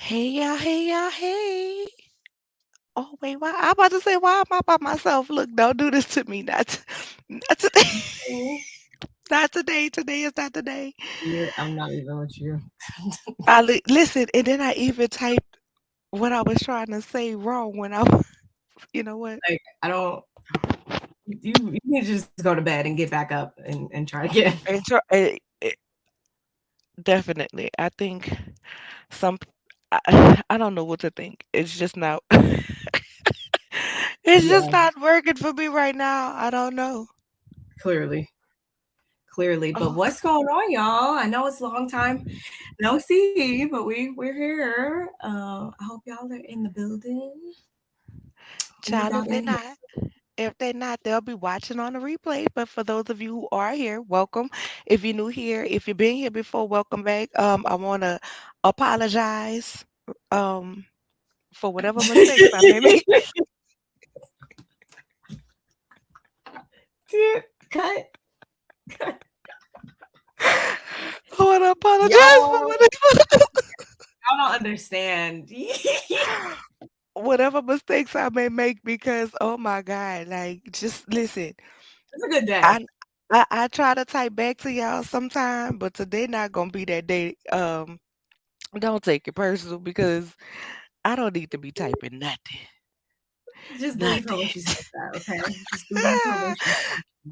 Hey y'all, hey y'all, hey. Oh wait, why? I'm about to say, why am I by myself? Look, don't do this to me. Not today. Oh, Not today. Today is not today. I'm not even with you. Listen, and then I even typed what I was trying to say wrong when I was, you know what? Like, I don't. You need to just go to bed and get back up and try again. Definitely. I think some, I don't know what to think. It's just not, it's just Yeah, not working for me right now. I don't know. clearly, clearly. But Oh, what's going on, y'all? I know it's a long time no see, but we're here. I hope y'all are in the building. We child, got if they're in. not. If they're not, they'll be watching on the replay. But for those of you who are here, welcome. If you're new here, if you've been here before, welcome back. I want to apologize um, for whatever mistakes I may make. Dude, cut, cut. I want to apologize for Y'all, I don't understand. whatever mistakes I may make because, oh my God, like, just listen. It's a good day. I, I try to type back to y'all sometime, but today not gonna be that day. Don't take it personal because I don't need to be typing nothing. Just believe her Nothing. when she says that, okay? Just believe her when she says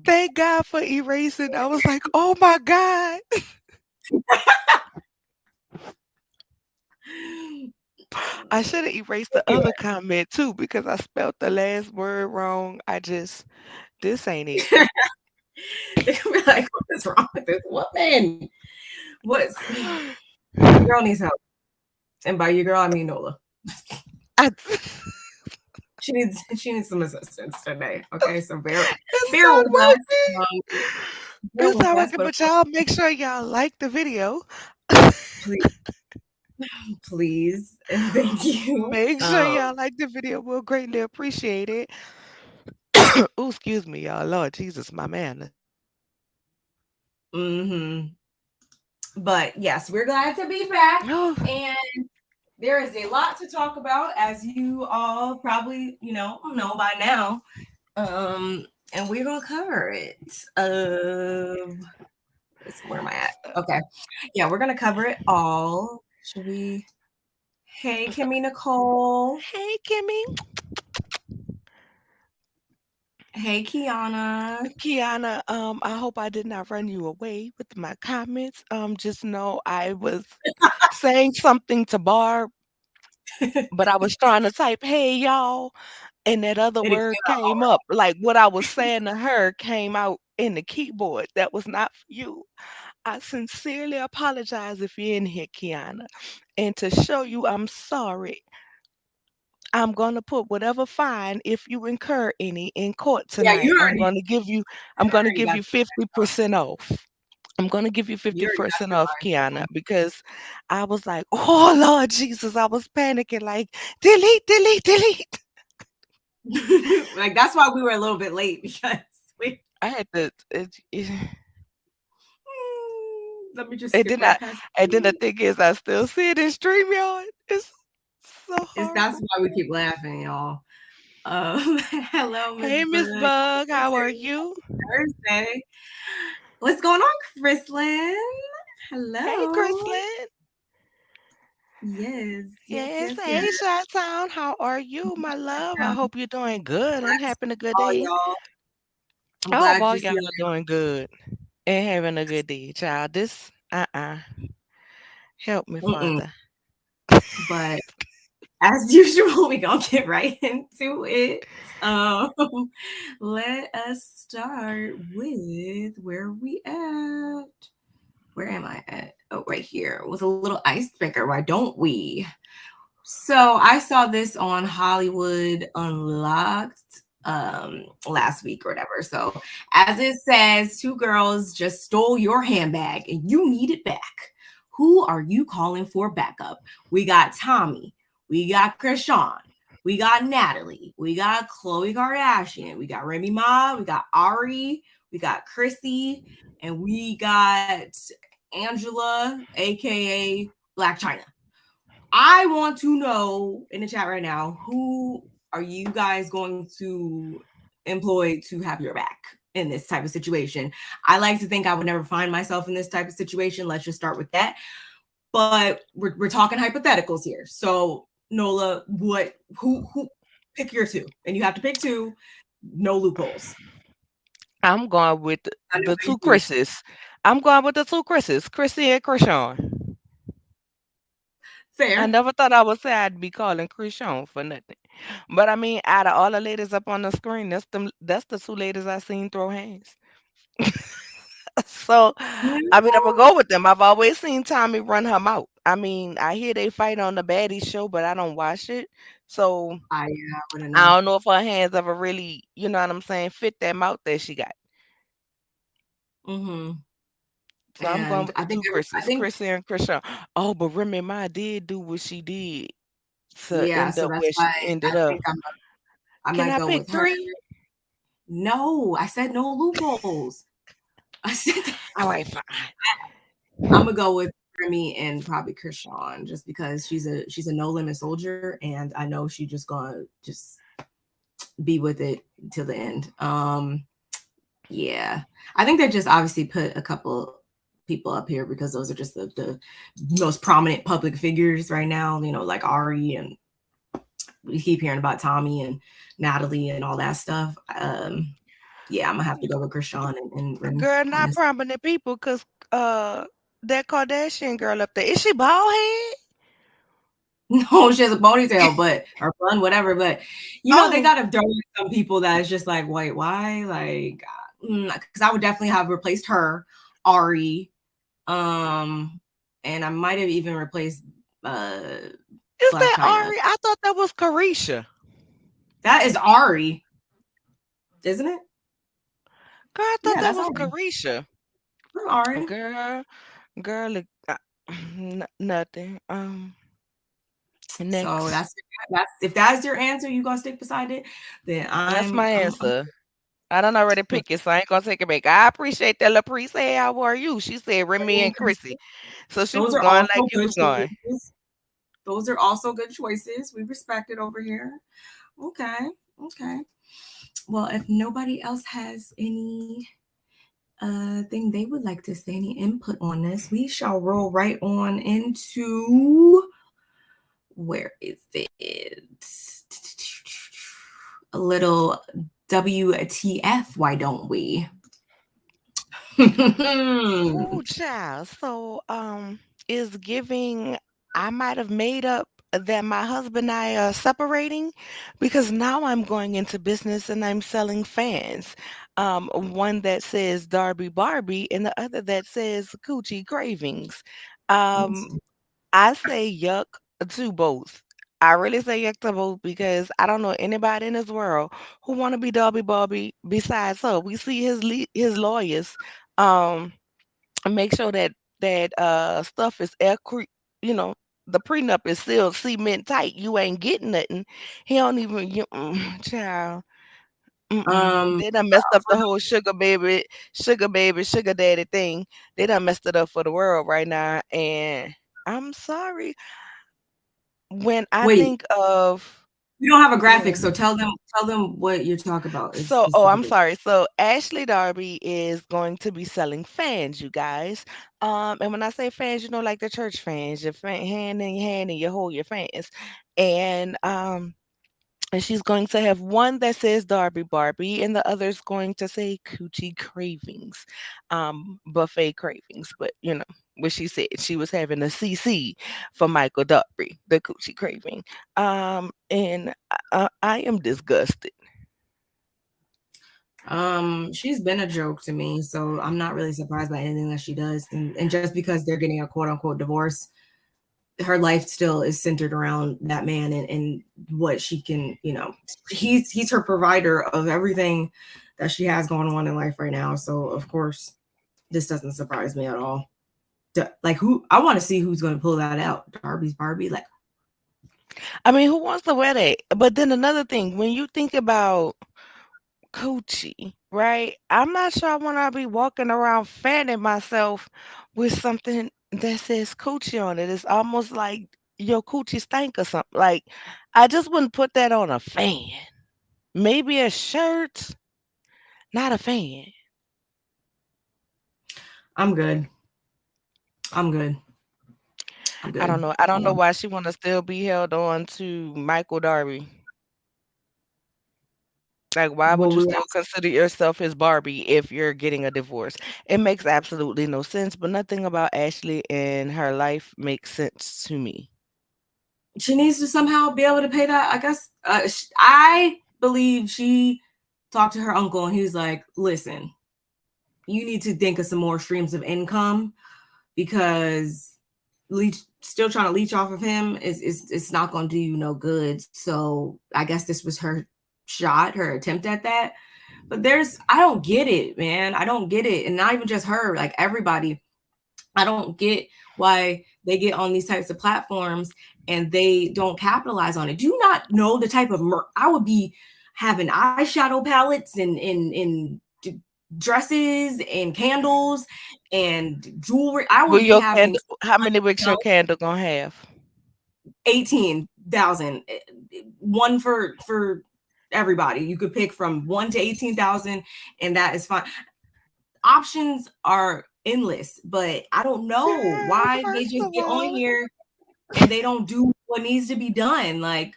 Thank God for erasing. I was like, oh my God. I should have erased the anyway. other comment too because I spelled the last word wrong. This ain't it. They're gonna be like, what is wrong with this woman? What's your girl needs help. And by your girl I mean Nola. I, She needs some assistance today. Okay, so bear it's bear not with us. working. Bear It's with not us, working, but of but course, y'all make sure y'all like the video. please, please, and thank you. Make sure y'all like the video. We'll greatly appreciate it. Oh, excuse me, y'all. Lord Jesus, my man. hmm But yes, we're glad to be back, Oh, and there is a lot to talk about, as you all probably know by now. And we're gonna cover it. Where am I at? Okay, yeah, we're gonna cover it all. Should we? Hey, Kimmy Nicole. hey, Kimmy. Hey, Kiana. Kiana, I hope I did not run you away with my comments. Just know I was saying something to Barb, but I was trying to type, hey, y'all, and that other It word came out all came up. Like what I was saying to her came out in the keyboard. That was not for you. I sincerely apologize if you're in here, Kiana. And to show you I'm sorry, I'm gonna put whatever fine if you incur any in court yeah, tonight. I'm you gonna already give got you 50% off. I'm gonna give you you already got 50% your off, line. Kiana, because I was like, oh Lord Jesus, I was panicking like delete, delete, delete. Like that's why we were a little bit late because we. I had to Let me just and skip then right past. the thing is I still see it in StreamYard. It's so That's horrible. why we keep laughing, y'all. Hello, Miss Hey Miss Book. Bug, how are you? Thursday. What's going on, Chrislyn? Hey Hello. Chrislyn. Yes, yes, Yes, yes, yes. hey Shot Town, how are you, my love? I hope you're doing good and Glad to see having a good all day. y'all. I'm I hope glad all to see y'all are doing good and having a good day, child. Help me, y'all. Father. But as usual, we gonna get right into it. Um, let us start with where we at. Where am I at? Oh, right here with a little icebreaker. Why don't we? So I saw this on Hollywood Unlocked last week or whatever. So as it says, two girls just stole your handbag and you need it back. Who are you calling for backup? We got Tommy, we got Krishan, we got Natalie, we got Khloe Kardashian, we got Remy Ma, we got Ari, we got Chrissy, and we got Angela, aka Black China. I want to know in the chat right now, who are you guys going to employ to have your back in this type of situation? I like to think I would never find myself in this type of situation. Let's just start with that. But we're talking hypotheticals here. So Nola, who pick your two, and you have to pick two. No loopholes. I'm going with I know the you two do. Chris's. I'm going with the two Chris's, Chrissy and Krishan. I Fair. never thought I would say I'd be calling Krishan for nothing. But I mean, out of all the ladies up on the screen, that's the two ladies I seen throw hands. So, Yeah, I mean, I'm gonna go with them. I've always seen Tommy run her mouth. I mean, I hear they fight on the Baddies show, but I don't watch it. So I wouldn't I know. don't know if her hands ever really, you know what I'm saying, fit that mouth that she got. Hmm. So I'm going And with the two I Chris's, think Chrissy and Krishan. Oh, but Remy Ma did do what she did to yeah. end So up that's where why she I ended up. think I Can might I go pick with her. three? No, I said no loopholes. I said All right, fine. I'm gonna go with Remy and probably Krishan, just because she's a no limit soldier, and I know she just gonna just be with it till the end. Yeah, I think they just obviously put a couple people up here because those are just the most prominent public figures right now. You know, like Ari, and we keep hearing about Tommy and Natalie and all that stuff. Yeah, I'm gonna have to go with Krishan and Remy Girl, on not this. prominent people, cause that Kardashian girl up there, is she bald head? No, she has a ponytail, but or bun, whatever. But they Oh, gotta throw in some people that is just like, wait, why? Like, because I would definitely have replaced her, Ari, um, and I might have even replaced uh is Black that China. Ari? I thought that was Carisha. That is Ari, isn't it? Girl, I thought Yeah, that that's was Ari. Carisha. That's Ari. Girl, girl, look, nothing. So Next. that's if that's your answer, you gonna stick beside it. Then That's my I'm answer. I done already picked it, so I ain't gonna take it back. I appreciate that LaPriest. Hey, how are you? She said Remy and Chrissy. So she those was are going also like you good was going. choices. Those are also good choices. We respect it over here. Okay. Okay. Well, if nobody else has any thing they would like to say, any input on this, we shall roll right on into where is it? A little WTF, why don't we? Ooh, child. So, is giving. I might have made up that my husband and I are separating because now I'm going into business and I'm selling fans. One that says Darby Barbie and the other that says Coochie Cravings. Um, I say yuck to both. I really say yuck to both because I don't know anybody in this world who want to be Darby Barbie besides her. We see his lawyers. Um, and make sure that stuff is you know, the prenup is still cement tight. You ain't getting nothing. He don't even child. Mm-mm. um They done messed up the whole sugar baby, sugar daddy thing. They done messed it up for the world right now. And I'm sorry. When I Wait, think of you don't have a graphic, what so tell them what you're talking about So, oh, I'm specifically. sorry. So, Ashley Darby is going to be selling fans, you guys. And when I say fans, like the church fans, your hand in your hand and you hold your fans. And and she's going to have one that says Darby Barbie, and the other's going to say Coochie Cravings, buffet cravings. But what she said, she was having a CC for Michael Darby, the Coochie Craving. And I am disgusted. She's been a joke to me, so I'm not really surprised by anything that she does. And just because they're getting a quote unquote divorce, her life still is centered around that man and what she can, he's her provider of everything that she has going on in life right now. So of course, this doesn't surprise me at all. Like who I want to see who's going to pull that out. Darby's Barbie, like I mean, who wants to wear that? But then another thing, when you think about coochie, right? I'm not sure I want to be walking around fanning myself with something that says coochie on it. It's almost like your coochie stank or something. Like, I just wouldn't put that on a fan. Maybe a shirt, not a fan. I'm good. I'm good. I'm I don't good. know. I don't know why she want to still be held on to Michael Darby. Like, why Well, would you we still consider yourself his Barbie if you're getting a divorce? It makes absolutely no sense, but nothing about Ashley and her life makes sense to me. she needs to somehow be able to pay that. I guess I believe she talked to her uncle and he was like, "Listen, you need to think of some more streams of income because still trying to leech off of him is it's not going to do you no good." So I guess this was her shot, her attempt at that. But I don't get it, man. I don't get it, and not even just her, like everybody. I don't get why they get on these types of platforms and they don't capitalize on it. Do you not know the type of I would be having eyeshadow palettes and dresses and candles and jewelry. I Will would be your having candle? How many wicks your candle gonna have? 18,000, one for everybody. You could pick from 1 to 18,000 and that is fine. Options are endless, but I don't know Girl, why they first just of get on all, here and they don't do what needs to be done. Like,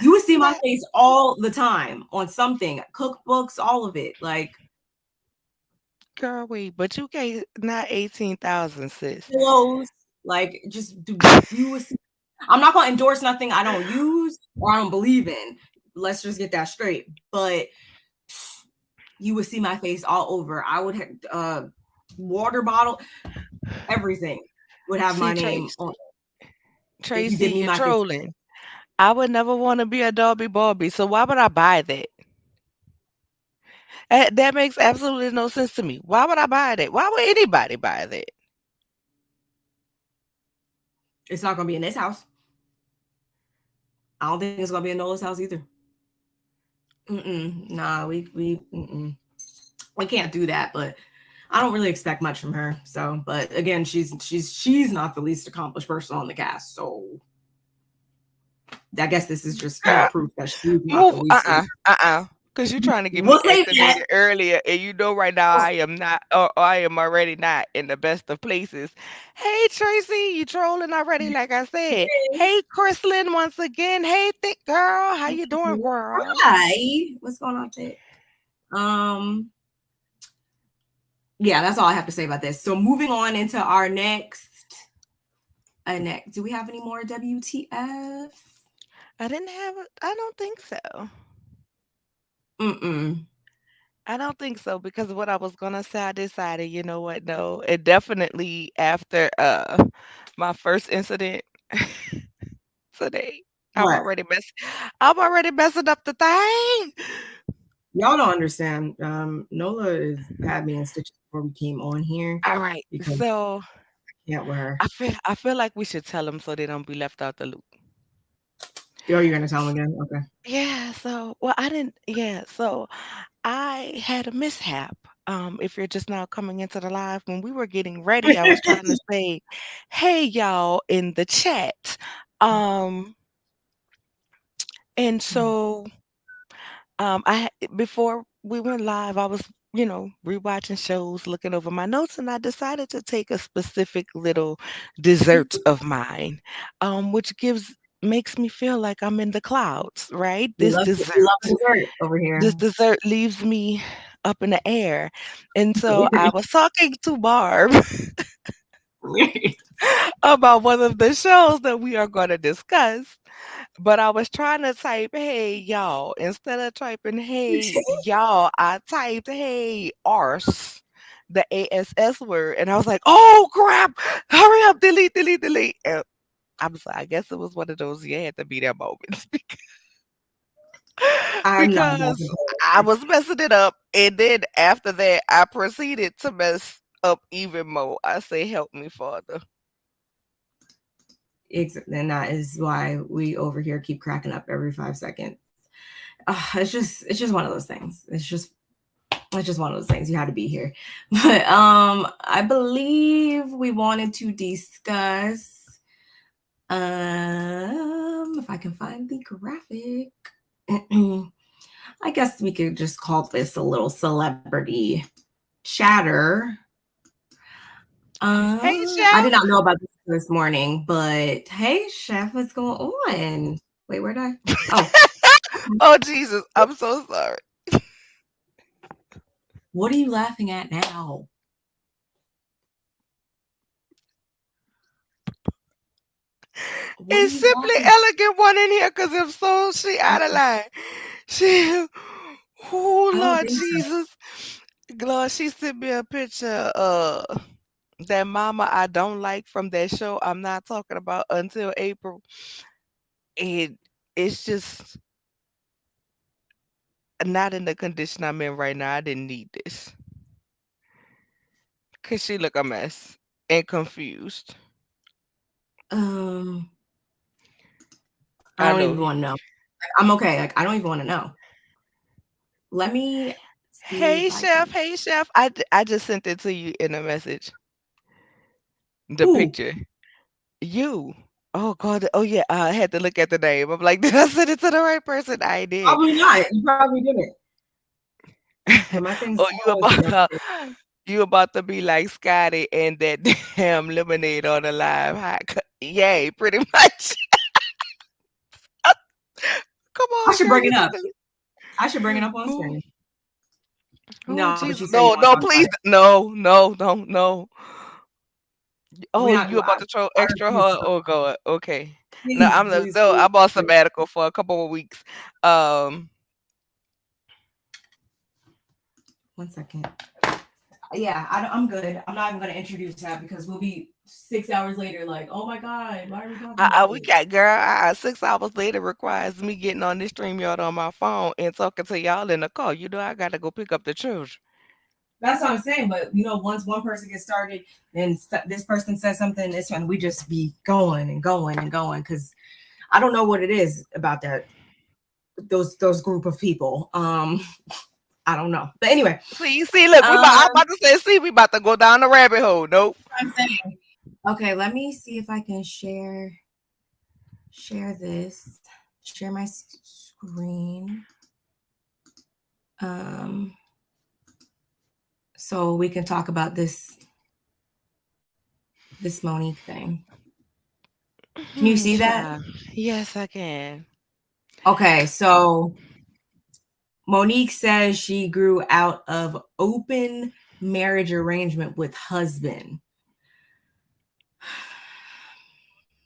you would see my let face all the time on something, cookbooks, all of it. Like, girl wait, but you can't not 18,000, sis. pillows, like just do you would see. I'm not gonna endorse nothing I don't use or I don't believe in. Let's just get that straight. But you would see my face all over. I would have water bottle, everything would have See, my name on it if you Tracy, did me you're my face. trolling. I would never want to be a Darby Barbie, so why would I buy that? That makes absolutely no sense to me. Why would I buy that? Why would anybody buy that? It's not gonna be in this house. I don't think it's gonna be in Nola's house either. Nah, we can't do that. But I don't really expect much from her. So, but again, she's not the least accomplished person on the cast. So I guess this is just more Girl, proof that she's not the move. least. Because you're trying to get me We'll save that. activated earlier, and you know right now I am not, or I am already not in the best of places. Hey, Tracy, you trolling already, like I said. Hey, Chrislyn, once again. Hey, thick girl, how you doing, girl? Hi, what's going on, Tick? Um, yeah, that's all I have to say about this. So moving on into our next. Do we have any more WTF? I didn't have it. I don't think so. Mm-mm. I don't think so because what I was gonna say, I decided, you know what? No, it definitely after my first incident today. I'm What? already mess I'm already messing up the thing. Y'all don't understand. Nola had me in stitches before we came on here All right. because So I can't wear her. I feel like we should tell them so they don't be left out the loop. Oh, you're gonna tell him again? Okay. Yeah, so well I didn't yeah, so I had a mishap. If you're just now coming into the live, when we were getting ready, I was trying to say, "Hey y'all" in the chat. Um and so before we went live, I was, rewatching shows, looking over my notes, and I decided to take a specific little dessert of mine, which gives makes me feel like I'm in the clouds, right? We love dessert over This here. dessert leaves me up in the air. And so I was talking to Barb about one of the shows that we are going to discuss. But I was trying to type, "Hey, y'all." Instead of typing, "Hey, y'all," I typed, "Hey, arse," the ASS word. And I was like, "Oh, crap. Hurry up. Delete, delete, delete." And I guess it was one of those you had to be there moments I'm not about to because hold I was messing it up. And then after that, I proceeded to mess up even more. I say, "Help me, Father." and that is why we over here keep cracking up every 5 seconds. It's just one of those things. It's just one of those things. You had to be here. But I believe we wanted to discuss If I can find the graphic, I guess we could just call this a little celebrity chatter. Hey, I did not chef. know about this morning, but hey, chef, what's going on? Wait, where did I? Oh, Oh, Jesus. I'm so sorry. what are you laughing at now? What are It's you simply laughing? elegant one in here because if so, she out of line. She, oh, I don't Lord think so. Jesus. Lord, she sent me a picture that mama I don't like from that show I'm not talking about until April. And it's just not in the condition I'm in right now. I didn't need this. Cause she look a mess and confused. Um, I I don't know. even want to know. Like, I'm okay. Like, I don't even want to know. Let me see if Hey I can. chef, hey chef. I just sent it to you in a message. The Who? picture. You. Oh God. Oh yeah. I had to look at the name. I'm like, did I send it to the right person? I did. Probably not. You probably didn't. But my thing's Oh, you always connected. you about to be like Scotty and that damn lemonade on the live hot. Yay, pretty much. Come I on, should girl. bring You it can up. do I should bring it up it. on Oh, screen. oh, No, but Jesus. you said you No, don't want to no, talk about please. it. No, no, no, no. We Oh, not. you about to throw I extra refuse to hard? talk Oh about it. God. Okay. No, Please, please, no, please, I'm on please. sabbatical for a couple of weeks. Um, 1 second. Yeah, I'm good. I'm not even going to introduce that because we'll be 6 hours later, like, oh my God, why are we talking about we this? got girl. 6 hours later requires me getting on this StreamYard on my phone and talking to y'all in the car. You know, I gotta go pick up the children. That's what I'm saying. But, once one person gets started, then this person says something, this one, we just be going and going and going because I don't know what it is about those group of people. I don't know. But anyway, See, look, I'm um, about to say, see, we about to go down the rabbit hole. Nope. I'm saying, okay, let me see if I can share this, share my screen, um, so we can talk about this Monique thing. Can you see that? Child. Yes, I can. Okay, so Monique says she grew out of open marriage arrangement with husband.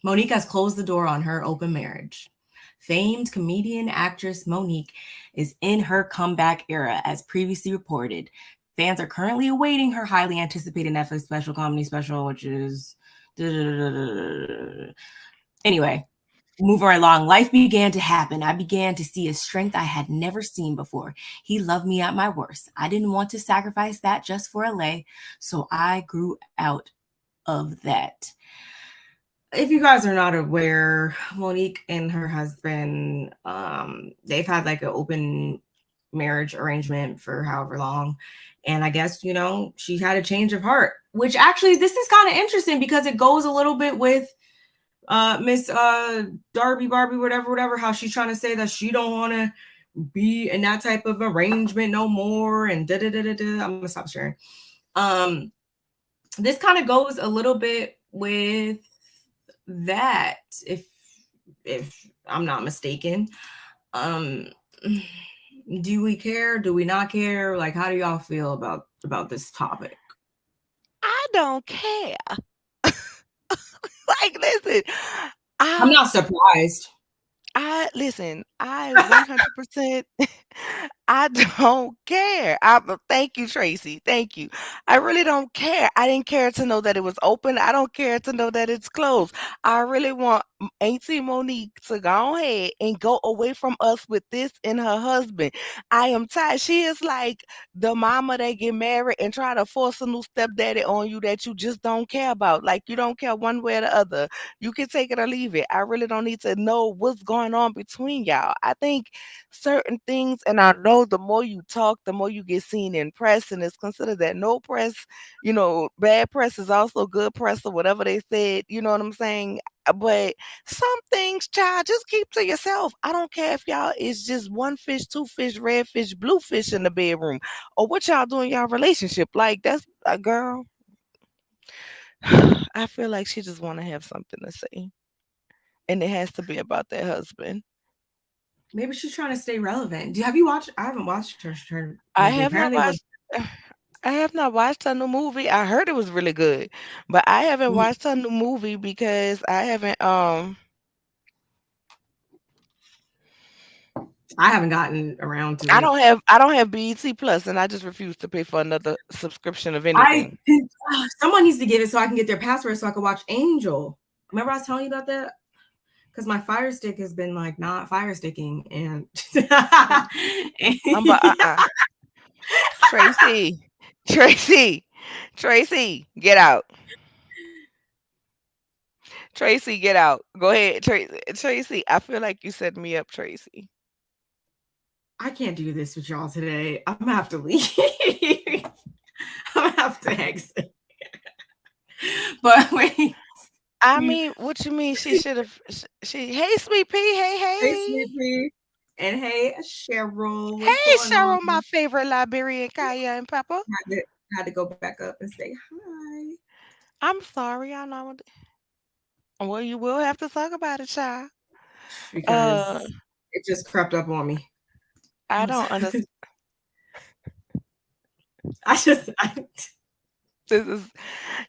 Monique has closed the door on her open marriage. Famed comedian actress Monique is in her comeback era, as previously reported. Fans are currently awaiting her highly anticipated Netflix special comedy special, which is. Anyway, moving right along, life began to happen. I began to see a strength I had never seen before. He loved me at my worst. I didn't want to sacrifice that just for LA, so I grew out of that. If you guys are not aware, Monique and her husband, they've had like an open marriage arrangement for however long. And I guess, she had a change of heart, which actually this is kind of interesting because it goes a little bit with Miss Darby Barbie, whatever, how she's trying to say that she don't want to be in that type of arrangement no more and da da da da da. I'm gonna stop sharing. Um, this kind of goes a little bit with that, if I'm not mistaken. Um, do we care? Do we not care? Like, how do y'all feel about this topic? I don't care. Like, listen, I'm I not surprised. I listen, I 100% I don't care. Thank you, Tracy. Thank you. I really don't care. I didn't care to know that it was open. I don't care to know that it's closed. I really want Auntie Monique to go ahead and go away from us with this and her husband. I am tired. She is like the mama that get married and try to force a new stepdaddy on you that you just don't care about. Like you don't care one way or the other. You can take it or leave it. I really don't need to know what's going on between y'all. I think certain things, and I know the more you talk, the more you get seen in press, and it's considered that no press, bad press is also good press or whatever they said. You know what I'm saying? But some things, child, just keep to yourself. I don't care if y'all is just one fish, two fish, red fish, blue fish in the bedroom, or what y'all do in y'all relationship. Like that's a girl. I feel like she just want to have something to say, and it has to be about that husband. Maybe she's trying to stay relevant. Have you watched? I haven't watched her I movie. have not Apparently, it was. watched. I have not watched her new movie. I heard it was really good, but I haven't watched her new movie because I haven't. I haven't gotten around to I it. don't have. I don't have BET Plus, and I just refuse to pay for another subscription of I anything. someone needs to get it so I can get their password so I can watch Angel. Remember I was telling you about that? Because my Fire Stick has been like not fire sticking, and I'm. I'm. But Tracy, Tracy, Tracy, get out. Tracy, get out. Go ahead, Tracy. Tracy, I feel like you set me up, Tracy. I can't do this with y'all today. I'm gonna have to leave. I'm gonna have to exit. But wait, I mean, what you mean? She should have. She. Hey, sweet pea. Hey, hey, hey. sweet pea, and hey, Cheryl, what's Hey, going on? Cheryl, my favorite Liberian Kaya and Pepper. Had to go back up and say hi I'm sorry. I know. Well, you will have to talk about it, child. because Uh, it just crept up on me. I I was, don't understand. I just, This is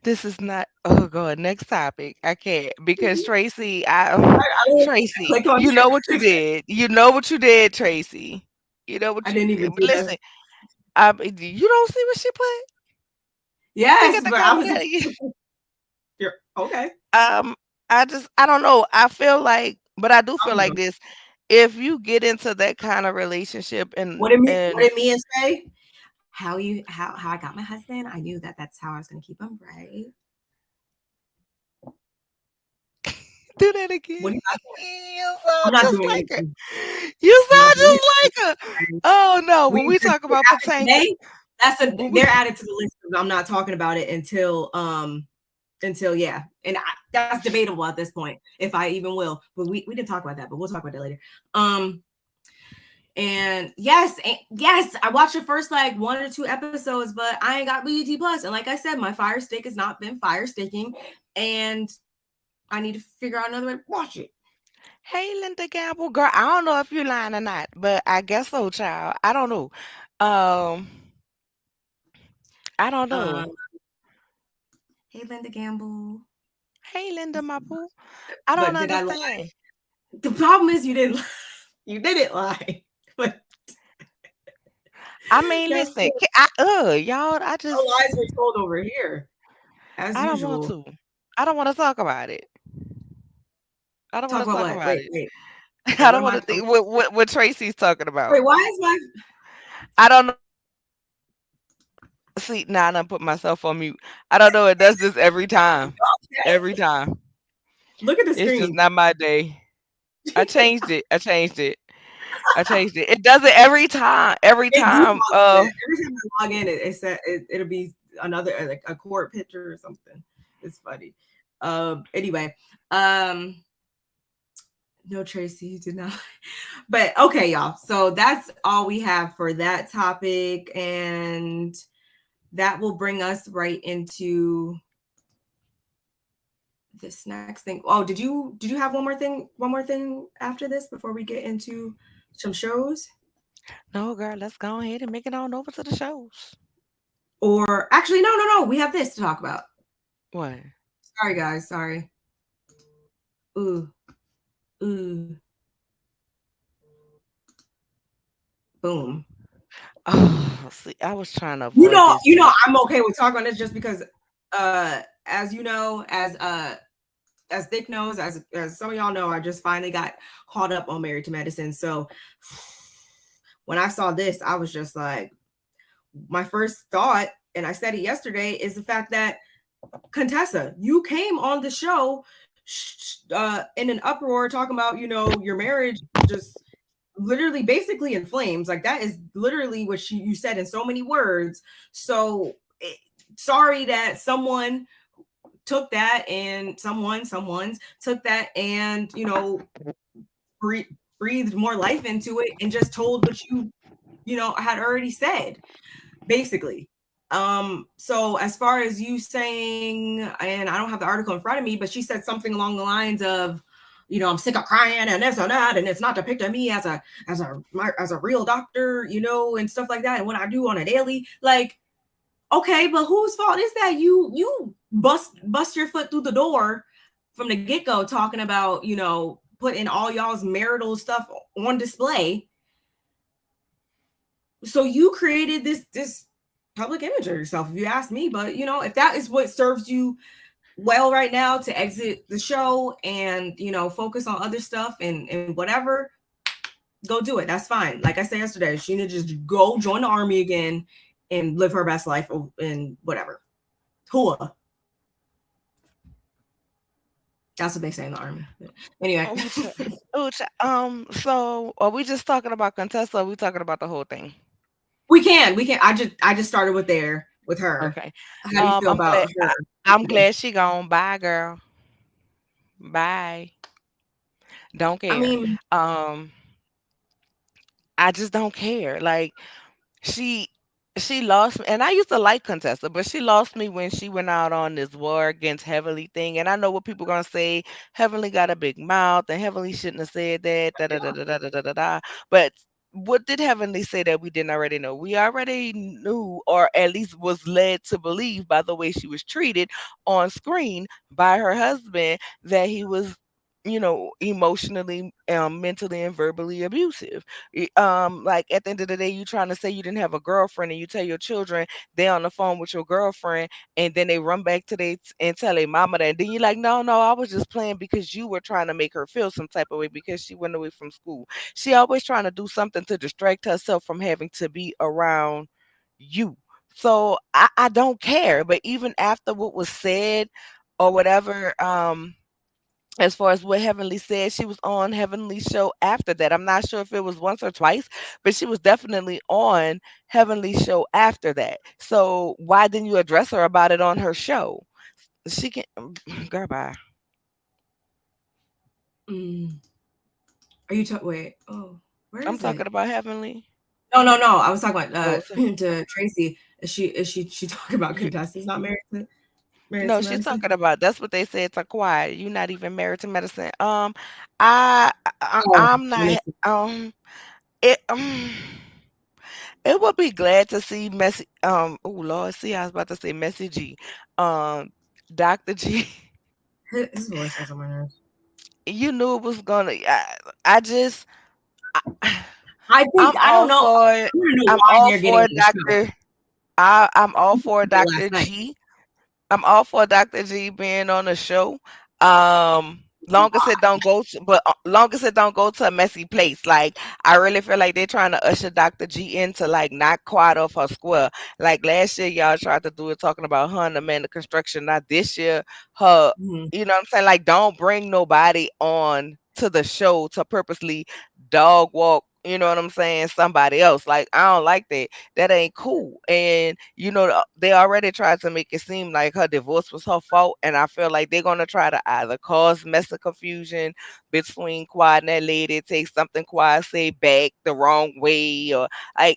this is not. Oh God, next topic. I can't because Tracy. I I don't Tracy. click on You know what you it. did. You know what you did, Tracy. You know I what you didn't even did. do that. Listen, you don't see what she put. Look Yes, at the but I comment. was you're, okay. Um, I don't know. I feel like, but I do feel I'm like done. this. If you get into that kind of relationship What and did Mia say? How I got my husband? I knew that that's how I was gonna keep him, right? do that again, What do you, you I'm sound not just doing like her. anything. You I'm not sound doing just anything. like her. Oh no, We when we just talk about happened Patanka, today. when we They're added to the list. I'm not talking about it until yeah, and that's debatable at this point if I even will. But we didn't talk about that, but we'll talk about that later. Um, and yes, I watched the first like one or two episodes, but I ain't got BET Plus. And like I said, my Fire Stick has not been fire sticking, and I need to figure out another way to watch it. hey Linda Gamble, girl, I don't know if you're lying or not, but I guess so, child. I don't know. Um, I don't know. Um, hey Linda Gamble, Hey Linda, my boo. I don't but did I lie? understand. The problem is you didn't. You didn't lie, but I mean, that's listen, y'all, no lies were told over here, as I don't want usual. to. I don't want to talk about it. I don't want Talk to about talk what? about it. Wait. I What don't am want I? to think what Tracy's talking about. Wait, why is my I don't know. See, now I done put myself on mute. I don't know. It does this every time. Every time. look at the It's just screen? not my day. I changed it. I changed it. I changed it. It does it every time. Every It time. defaults to that. Every time I log in, it said it'll be another like a court picture or something. It's funny. Anyway, um, no, Tracy, you did not. But okay, y'all. So that's all we have for that topic, and that will bring us right into this next thing. Oh, did you have one more thing? One more thing after this before we get into some shows? No, girl, let's go ahead and make it on over to the shows. Or actually, no. We have this to talk about. What? Sorry, guys. Sorry. Ooh, ooh, boom. Oh, see, I was trying to avoid this mess. I'm okay with talking on this just because, as you know, as Thick knows, as some of y'all know, I just finally got caught up on Married to Medicine. So when I saw this, I was just like, my first thought, and I said it yesterday, is the fact that Contessa, you came on the show in an uproar talking about, your marriage just literally basically in flames. Like that is literally what you said in so many words. So sorry that someone took that and someone's took that and breathe, breathed more life into it and just told what you had already said, basically. So as far as you saying, and I don't have the article in front of me, but she said something along the lines of, I'm sick of crying and this and that, and it's not depicting me as a real doctor, and stuff like that, and what I do on a daily, like, okay, but whose fault is that? You bust your foot through the door from the get go, talking about putting all y'all's marital stuff on display. So you created this public image of yourself, if you ask me. But if that is what serves you well right now to exit the show and focus on other stuff and whatever, go do it. That's fine. Like I said yesterday, she need to just go join the army again and live her best life and whatever. Hua. That's what they say in the army. But anyway. Ooh, so are we just talking about Contessa, or are we talking about the whole thing? We can. I just started with her. Okay. How do you feel I'm about glad. her? I'm glad she gone. Bye, girl. Bye. Don't I care. mean, Um, I just don't care. Like she she lost me, and I used to like Contessa, but she lost me when she went out on this war against Heavenly thing. And I know what people gonna say. Heavenly got a big mouth, and Heavenly shouldn't have said that. Da da da da da da da da. Da. But what did Heavenly say that we didn't already know? We already knew, or at least was led to believe by the way she was treated on screen by her husband, that he was, emotionally, mentally, and verbally abusive. Like at the end of the day, you trying to say you didn't have a girlfriend, and you tell your children they on the phone with your girlfriend, and then they run back to they and tell their mama that, and then you're like, no, no, I was just playing, because you were trying to make her feel some type of way because she went away from school. She always trying to do something to distract herself from having to be around you. So I don't care. But even after what was said or whatever, as far as what Heavenly said, she was on Heavenly's show after that. I'm not sure if it was once or twice, but she was definitely on Heavenly's show after that. So why didn't you address her about it on her show? She can, girl, bye. mm, are you talking? Wait. Oh, where I'm is talking it? about Heavenly. No, no, no. I was talking about Oh, so, to Tracy. Is she talking about you, contestants not married no, to she's medicine? talking about. That's what they said to quiet. You're not even married to medicine. Oh, I'm not. medicine. It. It would be glad to see Messy. Oh Lord, see, I was about to say Messy G. Um, Dr. G. His voice gets on my nerves. You knew it was gonna. I just. I, I think I'm I don't all know. for it. I want to know I'm why all they're getting for on the show. Doctor. I'm all for Last Dr. night. G. I'm all for Dr. G being on the show. Long as it don't go to, but long as it don't go to a messy place. Like I really feel like they're trying to usher Dr. G into like not quite off her square. Like last year, y'all tried to do it talking about her and the man of construction. Not this year, her. Mhm. You know what I'm saying? Like, don't bring nobody on to the show to purposely dog walk. You know what I'm saying? Somebody else. Like, I don't like that. That ain't cool. And they already tried to make it seem like her divorce was her fault, and I feel like they're gonna try to either cause mess of confusion between Quad and that lady, take something Quad say back the wrong way, or I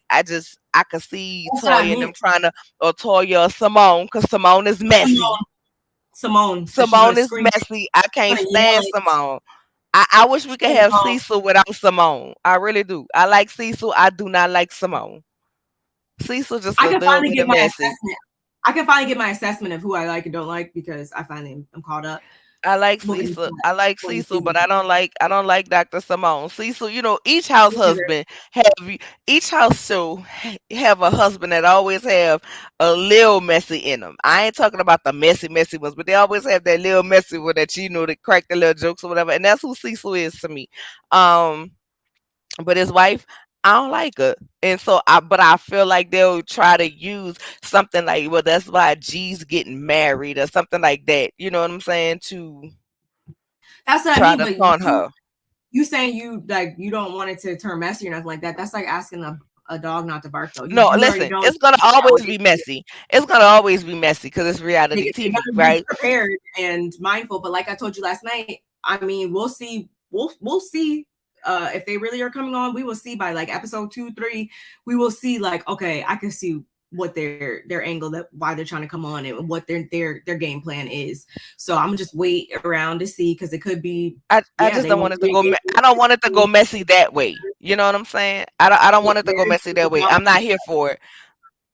could see That's what I Toya and mean. them trying to, or Toya or Simone, because Simone is messy. Simone, because she's gonna Simone is scream, messy. I can't gonna yell stand it. Simone. I wish we She's could gonna have go. Cecil without Simone. I really do. I like Cecil. I do not like Simone. Cecil just I a can little finally bit get of my messy. assessment. I can finally get my assessment of who I like and don't like because I finally am caught up. I like We'll get into Cecil. that I like when the Cecil, season but I don't like Dr. Simone. Cecil, each house comes. husband have each house show have a husband that always have a little messy in them. I ain't talking about the messy ones, but they always have that little messy one that that crack the little jokes or whatever, and that's who Cecil is to me. Um, but his wife, I don't like her. And so but I feel like they'll try to use something like, well, that's why G's getting married or something like that. You know what I'm saying? To That's what I try mean. to But taunt you her. you saying you don't want it to turn messy or nothing like that. That's like asking a dog not to bark though. You No, you already listen, know it's gonna how always it be is. messy. It's gonna always be messy because it's reality They TV, gotta be right? prepared and mindful. But like I told you last night, I mean, we'll see. We'll see. If they really are coming on, we will see by like episode 2, 3. We will see like, okay, I can see what their angle, that why they're trying to come on, and what their game plan is. So I'm gonna just wait around to see, because it could be, I yeah, just they don't want want to it to be go. I don't want it to go engaged. messy that way. You know what I'm saying? I don't want it to go Very messy that way. true. I'm not here for it.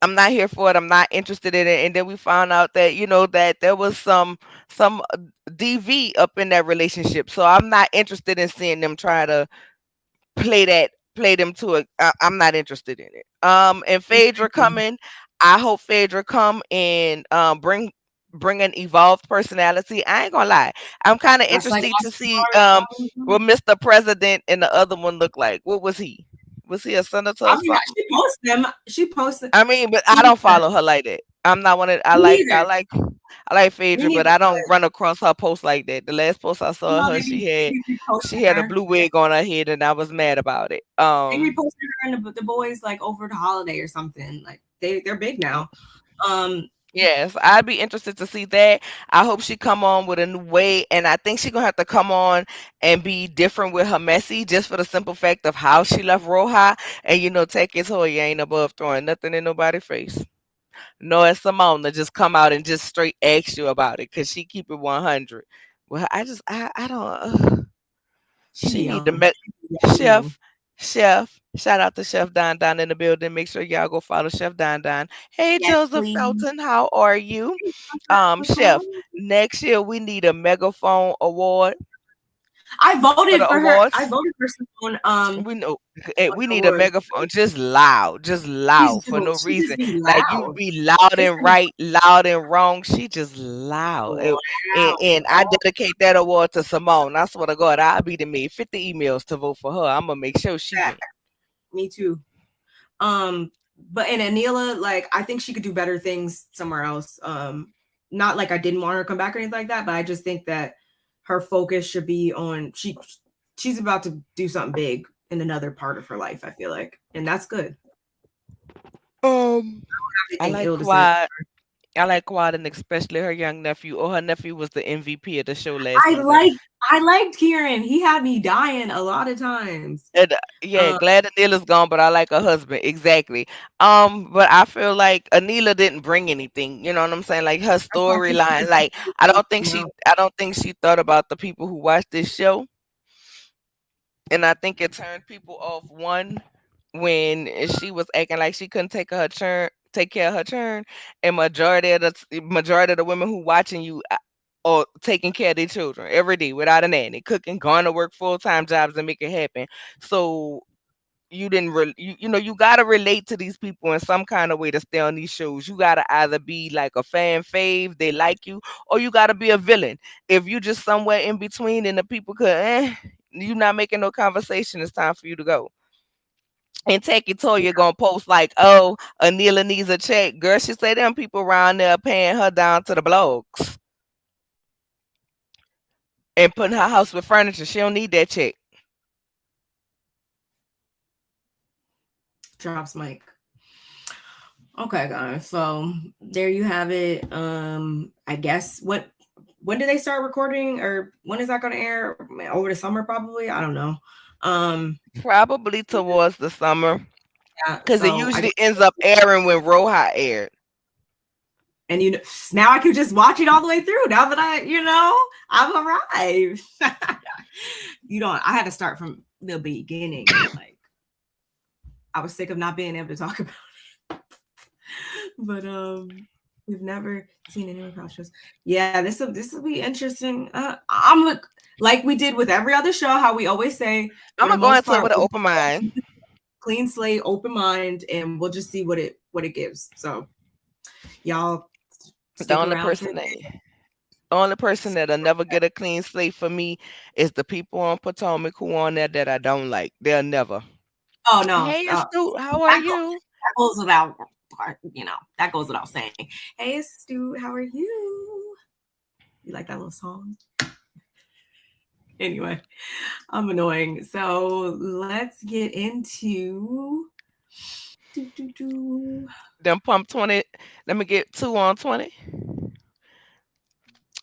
I'm not here for it. I'm not interested in it. And then we found out that that there was some DV up in that relationship. So I'm not interested in seeing them try to play them to a. I'm not interested in it. And Phaedra coming. I hope Phaedra come and bring an evolved personality. I ain't gonna lie. I'm kind of That's like interested to Oscar. see what Mr. President and the other one look like. What was he? Was he a senator I or mean, something? she posts them. She posted. I mean, but I He don't does. follow her like that. I'm not one of. Me neither. I like Me Phaedra, but neither. I don't But run across her posts like that. The last post I you saw of know, her, they be she reposting had a her. blue wig on her head, and I was mad about it. They reposted her and the boys like over the holiday or something. Like they're big now. Um, Yes, I'd be interested to see that. I hope she come on with a new way, and I think she gonna have to come on and be different with her messy, just for the simple fact of how she left Roja. And take it to her, you ain't above throwing nothing in nobody's face. No, it's Simona just come out and just straight ask you about it because she keep it 100. Well, I don't. she She need to young. make Young. chef, chef. Shout out to Chef Don Don in the building. Make sure y'all go follow Chef Don Don. Hey, Yes, Joseph please. Felton, how are you? What's going Chef. on? Next year we need a megaphone award I for voted the for her. I awards. voted for someone We know on we the need a award. megaphone, just She's loud for doing. no She reason. just be Like you loud. be loud It's and right, loud and wrong. She just loud. And I loud. dedicate that award to Simone. I swear to God, I'll be the me 50 emails to vote for her. I'm gonna make sure she That win. me too. Um, but in Anila, like I think she could do better things somewhere else. Not like I didn't want her to come back or anything like that, but I just think that her focus should be on she's about to do something big in another part of her life, I feel like. And that's good. Um, I Everything like ill to say. Quad. I like Quad, and especially her young nephew. Or her nephew was the MVP of the show last I season. like I liked Kieran. He had me dying a lot of times. And, yeah, Um, glad Anila's gone, but I like her husband exactly. But I feel like Anila didn't bring anything. You know what I'm saying? Like her that's why I think she storyline. just Like I don't think she thought about the people who watch this show, and I think it turned people off. One, when she was acting like she couldn't take care of her turn, and majority of the women who watching you or taking care of their children every day without a nanny, cooking, going to work full time jobs and make it happen. So you didn't really you got to relate to these people in some kind of way to stay on these shows. You got to either be like a fan fave, they like you, or you got to be a villain. If you just somewhere in between and the people could you not making no conversation, it's time for you to go. And Taki Toya gonna post like, oh, Anila needs a check. Girl, she say them people around there paying her down to the blogs and putting her house with furniture. She don't need that check. drops mic. Okay, guys. So there you have it. I guess when do they start recording, or when is that going to air? Over the summer, probably. I don't know. Um, Probably towards the summer. yeah. Because it So I guess, usually ends up airing when Roja aired. and now I could just watch it all the way through. Now that I've arrived. I had to start from the beginning. Like I was sick of not being able to talk about it. But we've never seen anyone shows. Yeah, this will be interesting. Like we did with every other show, how we always say, I'm for the gonna go most into it part, with an we'll open mind. clean slate, open mind, and we'll just see what it gives. So y'all The stick only around for person it. that the only person that'll never get a clean slate for me is the people on Potomac who on there that I don't like. They'll never. Oh no, Hey, Astute, how are that you? goes without that goes without saying. Hey, Stu, how are you? You like that little song? Anyway, I'm annoying. So let's get into Do, do, do. Them pump 20. Let me get 2 on 20.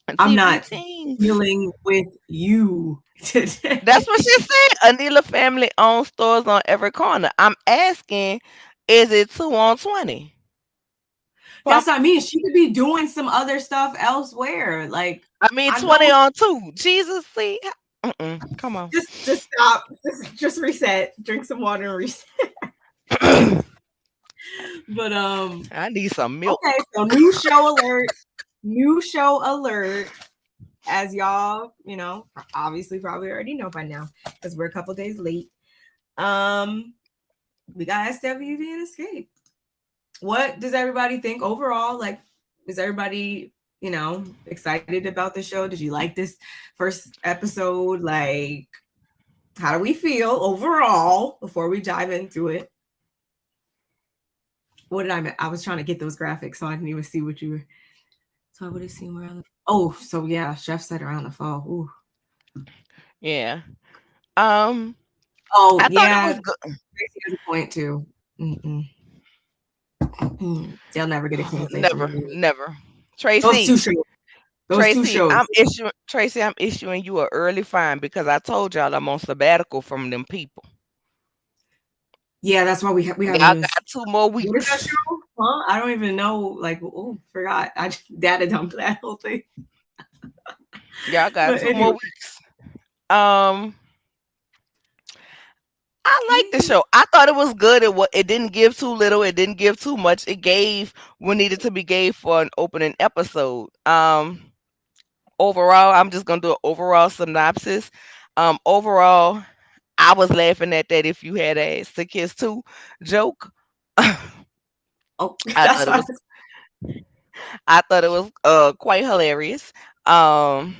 And I'm TP not Teens. dealing with you That's what today. she said. Anila family owns stores on every corner. I'm asking, is it 2 on 20? That's Pump, what I mean. She could be doing some other stuff elsewhere. Like, I mean I 20 know, on 2. Jesus, see? Come on. just stop. Just reset. Drink some water and reset. But I need some milk. okay, so new show alert. New show alert. As y'all, obviously probably already know by now, because we're a couple days late. Um, we got SWV and Escape. What does everybody think overall? Like, is everybody, excited about the show? Did you like this first episode? Like, how do we feel overall before we dive into it? What did I was trying to get those graphics, so I didn't even see what you were. So I would have seen where. Oh, so yeah, Chef said around the fall. Ooh. Yeah. Um, Oh I thought it yeah, was good. Tracy has a point too. Mm-mm. They'll never get a clean slate from Never, me. never. Those two Tracy, shows. Those two Tracy, shows. I'm issuing you a early fine because I told y'all I'm on sabbatical from them people. Yeah, that's why we haven't Y'all even. got 2 more What is that weeks. show? Huh? I don't even know. Like, oh, forgot. I just data dumped that whole thing. Y'all got But two more anyway, weeks. Um, I like the show. I thought it was good. It didn't give too little. It didn't give too much. It gave what needed to be gave for an opening episode. Overall, I'm just gonna do an overall synopsis. Overall, I was laughing at that if you had asked the kids too joke. oh, I that's thought it why. was quite hilarious. Um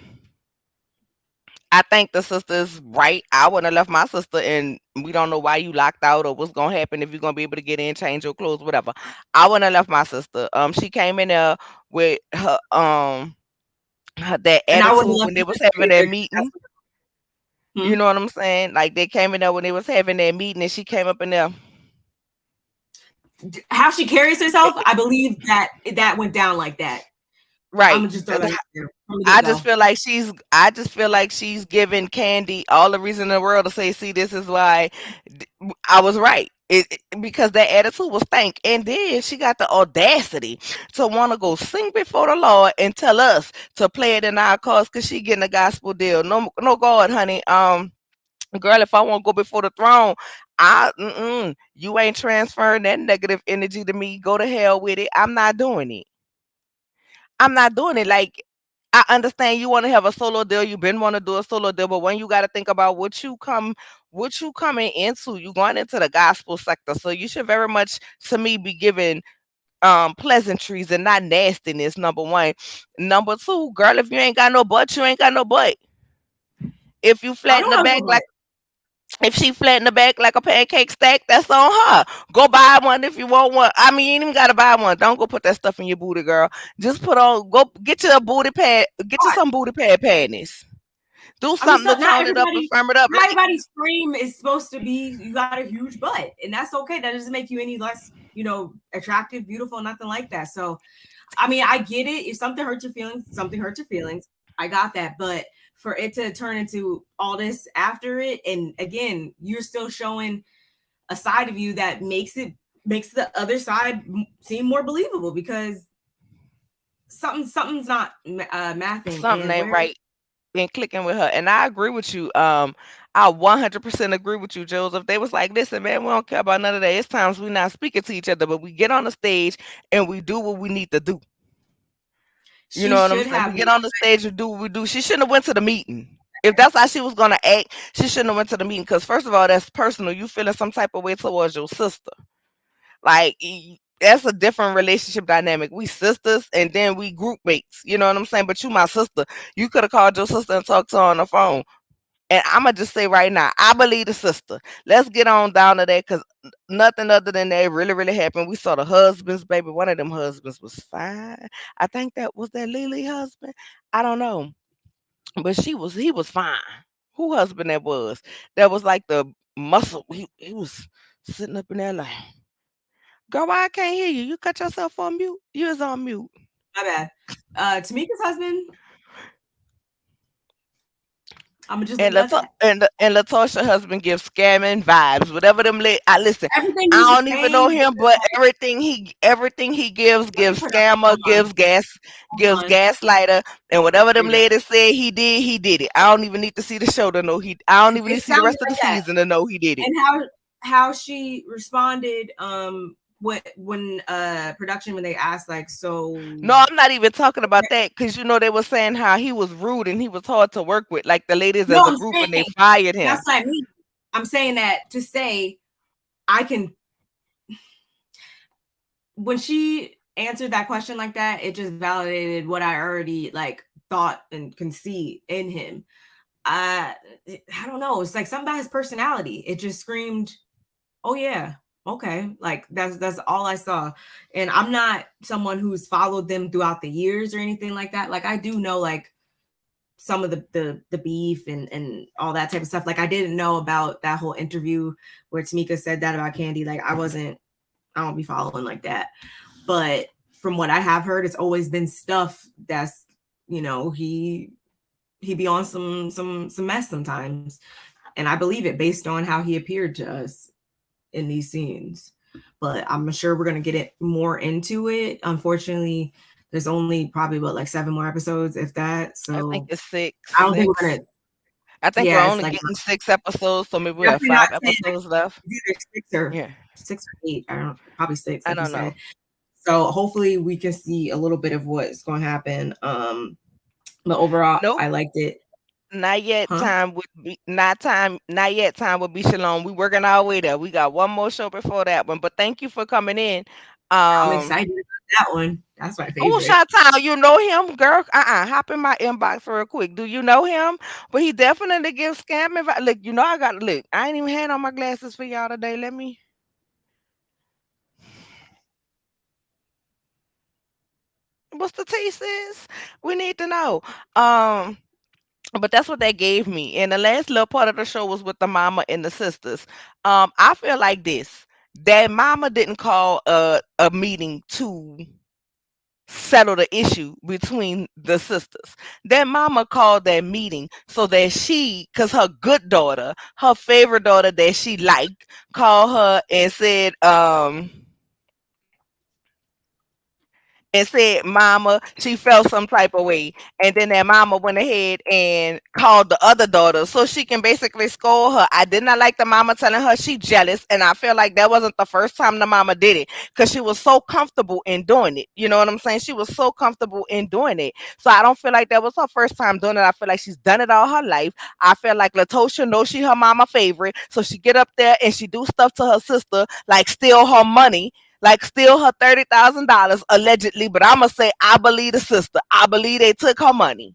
I think the sister's right. I wouldn't have left my sister, and we don't know why you locked out or what's gonna happen if you're gonna be able to get in, change your clothes, whatever. I wouldn't have left my sister. She came in there with that And I wouldn't attitude left when they you was having either. that meeting. Hmm? You know what I'm saying? Like they came in there when they was having that meeting, and she came up in there. How she carries herself, I believe that went down like that. I'm Right. gonna just throw that out there from the get I go. just feel like she's giving Candy all the reason in the world to say, "See, this is why I was right." Because that attitude was stank, and then she got the audacity to want to go sing before the Lord and tell us to play it in our cause because she getting a gospel deal. No, no, God, honey. Girl, if I want to go before the throne, you ain't transferring that negative energy to me. Go to hell with it. I'm not doing it. I'm not doing it. Like I understand you want to have a solo deal. You've been want to do a solo deal, but when you got to think about what you coming into, you going into the gospel sector. So you should very much, to me, be given pleasantries and not nastiness. Number one, number two, girl, if you ain't got no butt, you ain't got no butt. If you I flatten don't the have no back butt. like if she flatten the back like a pancake stack, that's on her. Go buy one if you want one. I mean, you ain't even gotta buy one. Don't go put that stuff in your booty, girl. Just put on. Go get you a booty pad. Get you some booty pad panties. Do I mean, something so to tone it up and firm it up. not everybody's frame is supposed to be you got a huge butt, and that's okay. That doesn't make you any less, attractive, beautiful, nothing like that. So, I mean, I get it. If something hurts your feelings, something hurts your feelings. I got that, but for it to turn into all this after it, and again, you're still showing a side of you that makes the other side seem more believable because something's not mathing, Something and ain't where right and clicking with her. And I agree with you. I 100% agree with you, Joseph. They was like, listen, man, we don't care about none of that. It's times we not speaking to each other, but we get on the stage and we do what we need to do. You she know what I'm should saying? We have. get on the stage and do what we do. She shouldn't have went to the meeting. If that's how she was gonna act, she shouldn't have went to the meeting. Because first of all, that's personal. You feeling some type of way towards your sister. Like that's a different relationship dynamic. We sisters and then we group mates. You know what I'm saying? But you my sister. You could have called your sister and talked to her on the phone. And I'ma just say right now, I believe the sister. Let's get on down to that because nothing other than that really, really happened. We saw the husbands, baby. One of them husbands was fine. I think that was that Lily husband. I don't know, but he was fine. Who husband that was? That was like the muscle. He was sitting up in there like. Girl, why I can't hear you? You cut yourself on mute. You is on mute. My bad. Tamika's husband, I'm gonna just leave And it at that. Latosha husband gives scamming vibes. Whatever them I listen. Everything I he was don't even know saying was him, just but like, everything he let me gives put it scammer, on. Hold on. gives Hold on. gaslighter, and whatever There them you go. ladies said he did it. I don't even need to see the show to know he. I don't even need It to see the sounded rest of the like that. season to know he did it. And how she responded when production when they asked like, so No, I'm not even talking about that because they were saying how he was rude and he was hard to work with, like the ladies no, as a I'm group, and they saying fired that's him. what I mean. I'm saying that to say I can when she answered that question like that, it just validated what I already like thought and can see in him. I I don't know. It's like something about his personality. It just screamed, "Oh yeah, okay." Like that's all I saw. And I'm not someone who's followed them throughout the years or anything like that. Like I do know like some of the beef and all that type of stuff. Like I didn't know about that whole interview where Tamika said that about Candy. Like I don't be following like that. But from what I have heard, it's always been stuff that's he be on some mess sometimes, and I believe it based on how he appeared to us in these scenes. But I'm sure we're gonna get it more into it. Unfortunately, there's only probably what like 7 more episodes, if that. I think So it's six, I don't think we're six. gonna. I think we're Yeah, it's only like getting 6 episodes, so maybe we have definitely not five 10. episodes left. It's either six or Yeah, 8. I don't probably six, I like you don't said. know. So hopefully we can see a little bit of what's going to happen. But overall, Nope. I liked it. Not yet. Huh? Time would be not time. Not yet. Time would be Shalom. We working our way there. We got one more show before that one. But thank you for coming in. I'm Um. excited about that one. That's my Oh, favorite. Shot Town, you know him, girl? Hop in my inbox real quick. Do you know him? But he definitely gives scamming. Look, I got look. I ain't even had on my glasses for y'all today. Let me. What's the tea, sis? We need to know. Um. But that's what they gave me. And the last little part of the show was with the mama and the sisters. I feel like this. That mama didn't call a meeting to settle the issue between the sisters. That mama called that meeting so that cause her good daughter, her favorite daughter that she liked, called her and said, Mama, she felt some type of way. And then that mama went ahead and called the other daughter so she can basically scold her. I did not like the mama telling her she jealous. And I feel like that wasn't the first time the mama did it because she was so comfortable in doing it. You know what I'm saying? She was so comfortable in doing it. So I don't feel like that was her first time doing it. I feel like she's done it all her life. I feel like Latosha knows she her mama favorite. So she get up there and she do stuff to her sister, like steal her money, like steal her $30,000 allegedly, but I'ma say I believe the sister. I believe they took her money.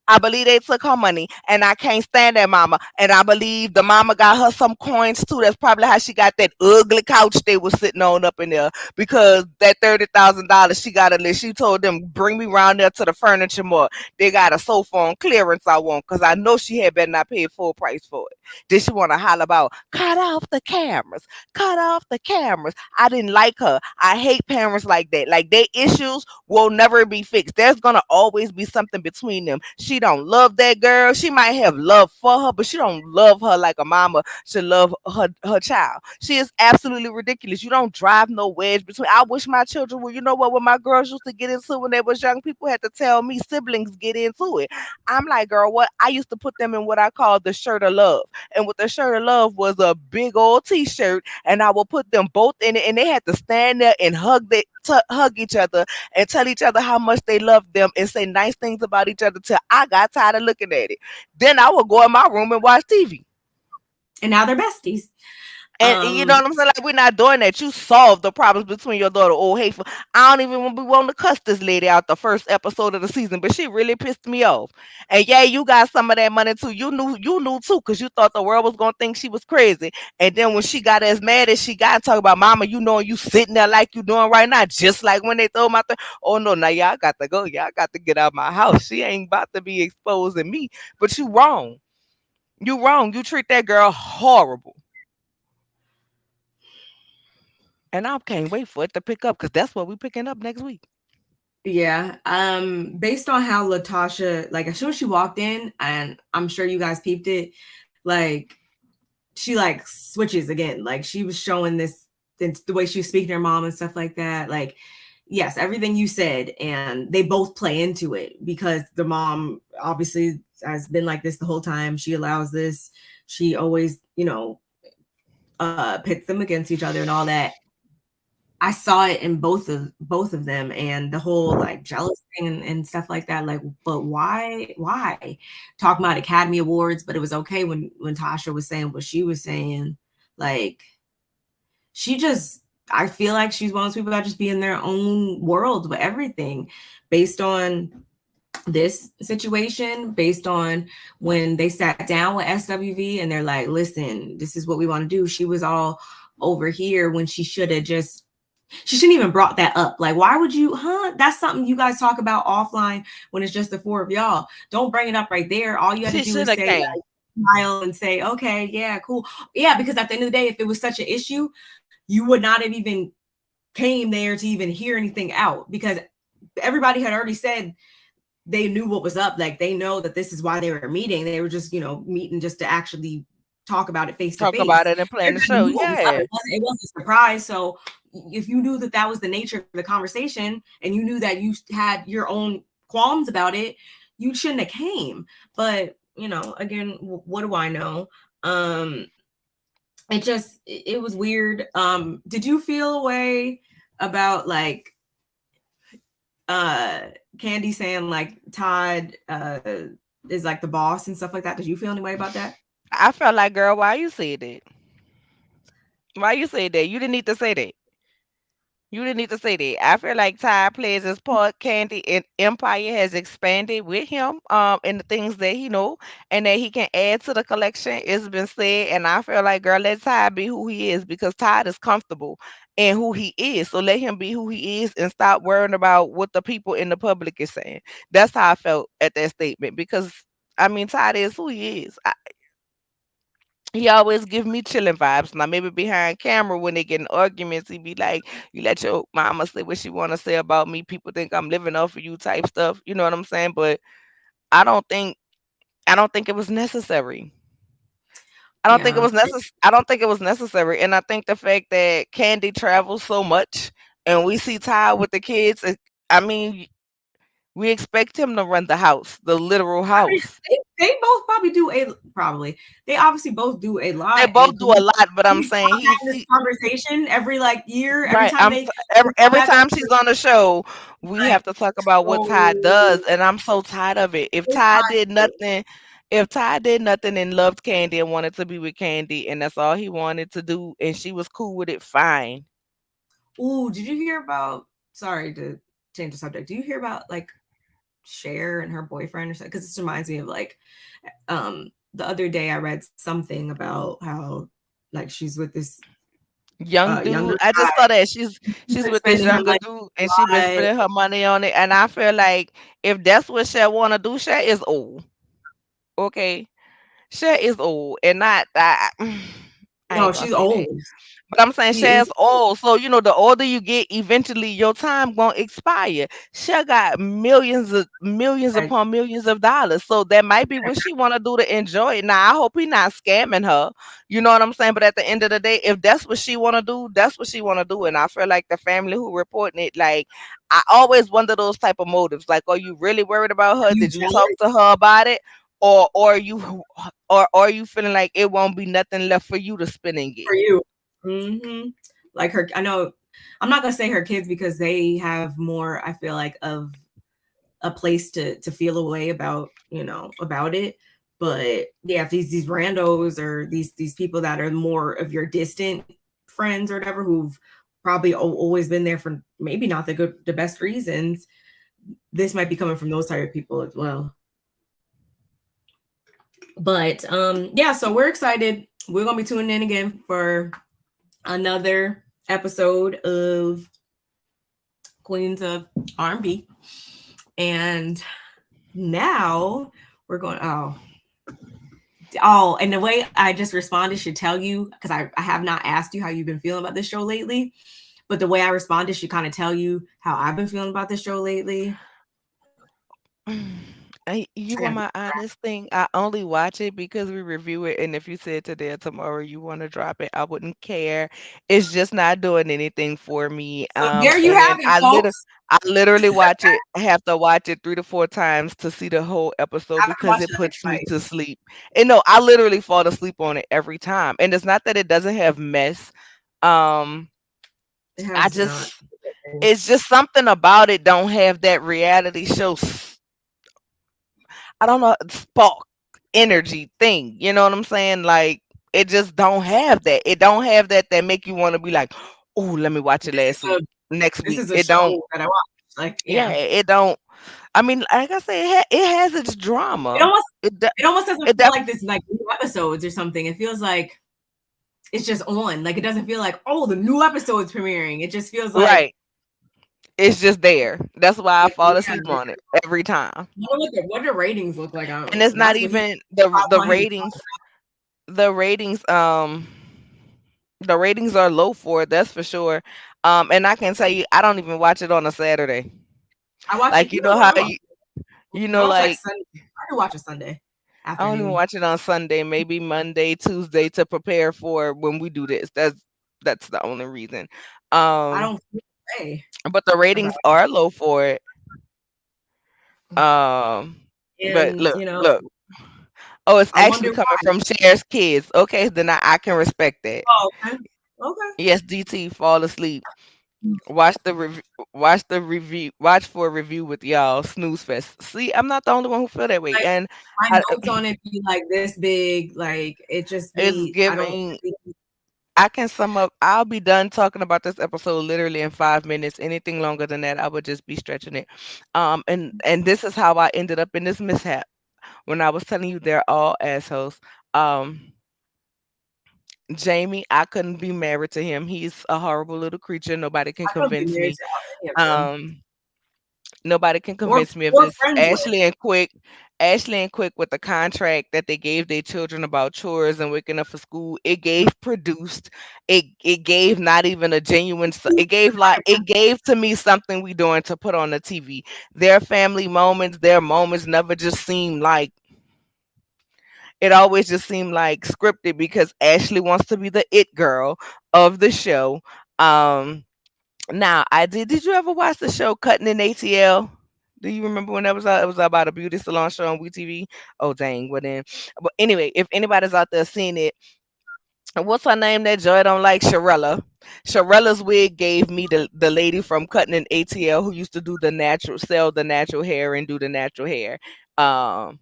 I believe they took her money, and I can't stand that mama. And I believe the mama got her some coins too. That's probably how she got that ugly couch they was sitting on up in there. Because that $30,000 she got a list. She told them bring me round there to the furniture mall. They got a sofa on clearance. I want because I know she had better not pay full price for it. Then she want to holler about cut off the cameras, cut off the cameras. I didn't like her. I hate parents like that. Like their issues will never be fixed. There's gonna always be something between them. She don't love that girl. She might have love for her, but she don't love her like a mama should love her child. She is absolutely ridiculous. You don't drive no wedge between. I wish my children were. You know what? When my girls used to get into when they was young, people had to tell me siblings get into it. I'm like, girl, what? I used to put them in what I call the shirt of love, and what the shirt of love was a big old T-shirt, and I would put them both in it, and they had to stand there and hug each other and tell each other how much they love them and say nice things about each other till I got tired of looking at it. Then I would go in my room and watch TV. And now they're besties. And you know Um, what I'm saying? Like we're not doing that. You solve the problems between your daughter. Oh, hateful. I don't even want to be wanting to cuss this lady out the first episode of the season, but she really pissed me off. And yeah, you got some of that money too. You knew too, because you thought the world was gonna think she was crazy. And then when she got as mad as she got and talk about mama, you sitting there like you doing right now, just like when they throw my thing. Oh no, now y'all got to go. Y'all got to get out of my house. She ain't about to be exposing me. But you wrong. You wrong. You treat that girl horrible. And I can't wait for it to pick up because that's what we picking up next week. Yeah. Based on how Latasha, like as soon as she walked in, and I'm sure you guys peeped it, like she like switches again. Like she was showing this the way she was speaking to her mom and stuff like that. Like, yes, everything you said, and they both play into it because the mom obviously has been like this the whole time. She allows this. She always, pits them against each other and all that. I saw it in both of them, and the whole like jealous thing and stuff like that. Like, but why talking about Academy Awards? But it was okay when Tasha was saying what she was saying. Like, she just, I feel like she's one of those people that just be in their own world with everything, based on this situation, based on when they sat down with SWV and they're like, listen, this is what we want to do. She was all over here when she shouldn't even brought that up. Like, why would you, That's something you guys talk about offline when it's just the four of y'all. Don't bring it up right there. All you had to She do should is have say, came. like, smile and say, okay, yeah, cool. Yeah, because at the end of the day, if it was such an issue, you would not have even came there to even hear anything out, because everybody had already said they knew what was up. Like, they know that this is why they were meeting. They were just, meeting just to actually talk about it face to Talk about face. it and plan the Everybody show. knew what was up. Yeah. It wasn't a surprise. So if you knew that that was the nature of the conversation, and you knew that you had your own qualms about it, you shouldn't have came. But again, what do I know? It was weird. Did you feel a way about like uh Candy saying like Todd is like the boss and stuff like that? Did you feel any way about that? I felt like, girl, why you said that? Why you say that? You didn't need to say that. You didn't need to say that. I feel like Ty plays his part. Candy and Empire has expanded with him, in the things that he know and that he can add to the collection. It's been said, and I feel like, girl, let Ty be who he is because Ty is comfortable in who he is. So let him be who he is and stop worrying about what the people in the public is saying. That's how I felt at that statement because I mean, Ty is who he is. He always give me chilling vibes. Now maybe behind camera when they get in arguments, he be like, "You let your mama say what she want to say about me. People think I'm living off of you," type stuff. You know what I'm saying? But I don't think I don't think it was necessary. Yeah. I don't think it was necessary. And I think the fact that Candy travels so much and we see Ty with the kids, I mean, we expect him to run the house, the literal I mean, house. they both probably they obviously both do a They lot. both And do a lot, but I'm we saying have this conversation every like year, every right. time they come Every back on time she's on the show, we like, have to talk about what Ty does, oh, and I'm so tired of it. it's not. If Ty did nothing and loved Candy and wanted to be with Candy, and that's all he wanted to do, and she was cool with it, fine. Ooh, did you hear about? Sorry to change the subject. Do you hear about like Cher and her boyfriend or something? Because this reminds me of like the other day I read something about how like she's with this Young younger dude, I guy. just saw that She's she's been with this spending her younger money dude, a and she been lot. spending her money on it, and I feel like if that's what Cher want to do, Cher is old. Okay, Cher is old, and not I. I No, ain't gonna she's say that. old. But I'm saying She is Cher's old, so the older you get, eventually your time gonna expire. Cher got millions like upon millions of dollars, so that might be what she want to do to enjoy it. Now I hope he not scamming her. You know what I'm saying? But at the end of the day, if that's what she want to do, that's what she want to do. And I feel like the family who reporting it, like I always wonder those type of motives. Like, are you really worried about are her? you Did you talk to jealous? her about it? Or you or are you feeling like it won't be nothing left for you to spend and get? For you. Hmm. Like her, I know. I'm not gonna say her kids because they have more. I feel like of a place to feel a way about about it. But yeah, if these randos or these people that are more of your distant friends or whatever, who've probably always been there for maybe not the best reasons, this might be coming from those type of people as well. But yeah, so we're excited. We're gonna be tuning in again for another episode of Queens of R&B. And now we're going. Oh, Oh, and the way I just responded should tell you, because I have not asked you how you've been feeling about this show lately, but the way I responded should kind of tell you how I've been feeling about this show lately. You I want gotta my honest thing? I only watch it because we review it, and if you said today or tomorrow you want to drop it, I wouldn't care. It's just not doing anything for me. So there you have And it, folks. I literally watch it. I have to watch it 3 to 4 times to see the whole episode I've because watched it it like puts me to twice. sleep. And no, I literally fall asleep on it every time. And it's not that it doesn't have mess. Um, It I has not. just it's just something about it don't have that reality show I don't know, spark energy thing. You know what I'm saying? Like it just don't have that. It don't have that make you want to be like, oh, let me watch it This is last week, a next this week. is a It don't. show that I watch. Like, Yeah, yeah. it don't. I mean, like I said, it has its It drama. almost It de- it almost doesn't it feel def- like this like new episodes or something. It feels like it's just on. Like it doesn't feel like, oh, the new episode's premiering. It just feels like right. It's just there. That's why I fall yeah. asleep on it every time. I wonder what the ratings look like. And it's not That's what he even probably the want him to ratings. The ratings the ratings are low for it, that's for sure. And I can tell you, I don't even watch it on a Saturday. I watch it. Like You know what? you I know, watch like like Sunday. I do watch a Sunday I don't even afternoon. watch it on Sunday, maybe Monday, Tuesday to prepare for when we do this. That's the only reason. I Um, don't feel way but the about ratings are low for it. it. Um, but And you know, look. Oh, it's I actually wonder coming why. from Cher's kids. Okay, then I can respect that. Oh, okay. Okay. Yes, DT, fall asleep. Watch the watch for a review with y'all. Snooze fest. See, I'm not the only one who feel that way. Like And my I, notes on it be like this big. Like it just it's be. I don't. giving. I can sum up. I'll be done talking about this episode literally in 5 minutes. Anything longer than that, I would just be stretching it. And this is how I ended up in this mishap. When I was telling you they're all assholes. Um, Jamie, I couldn't be married to him. He's a horrible little creature. Nobody can I don't be convince married me. to any of them Um, Nobody can or convince me of or this. friends with. Ashley and Quick with the contract that they gave their children about chores and waking up for school, it gave produced. It gave not even a genuine. It gave it gave to me something we doing to put on the TV. Their family moments, their moments never just seemed like. It always just seemed like scripted because Ashley wants to be the it girl of the show. Um, Now, I did. Did you ever watch the show Cutting in ATL? Do you remember when that was out? It was about a beauty salon show on WeTV. Oh dang! Well then, but anyway, if anybody's out there seeing it, what's her name? That Joy don't like Sharella. Sharella's wig gave me the lady from Cutting in ATL who used to do the natural, sell the natural hair and do the natural hair. Um,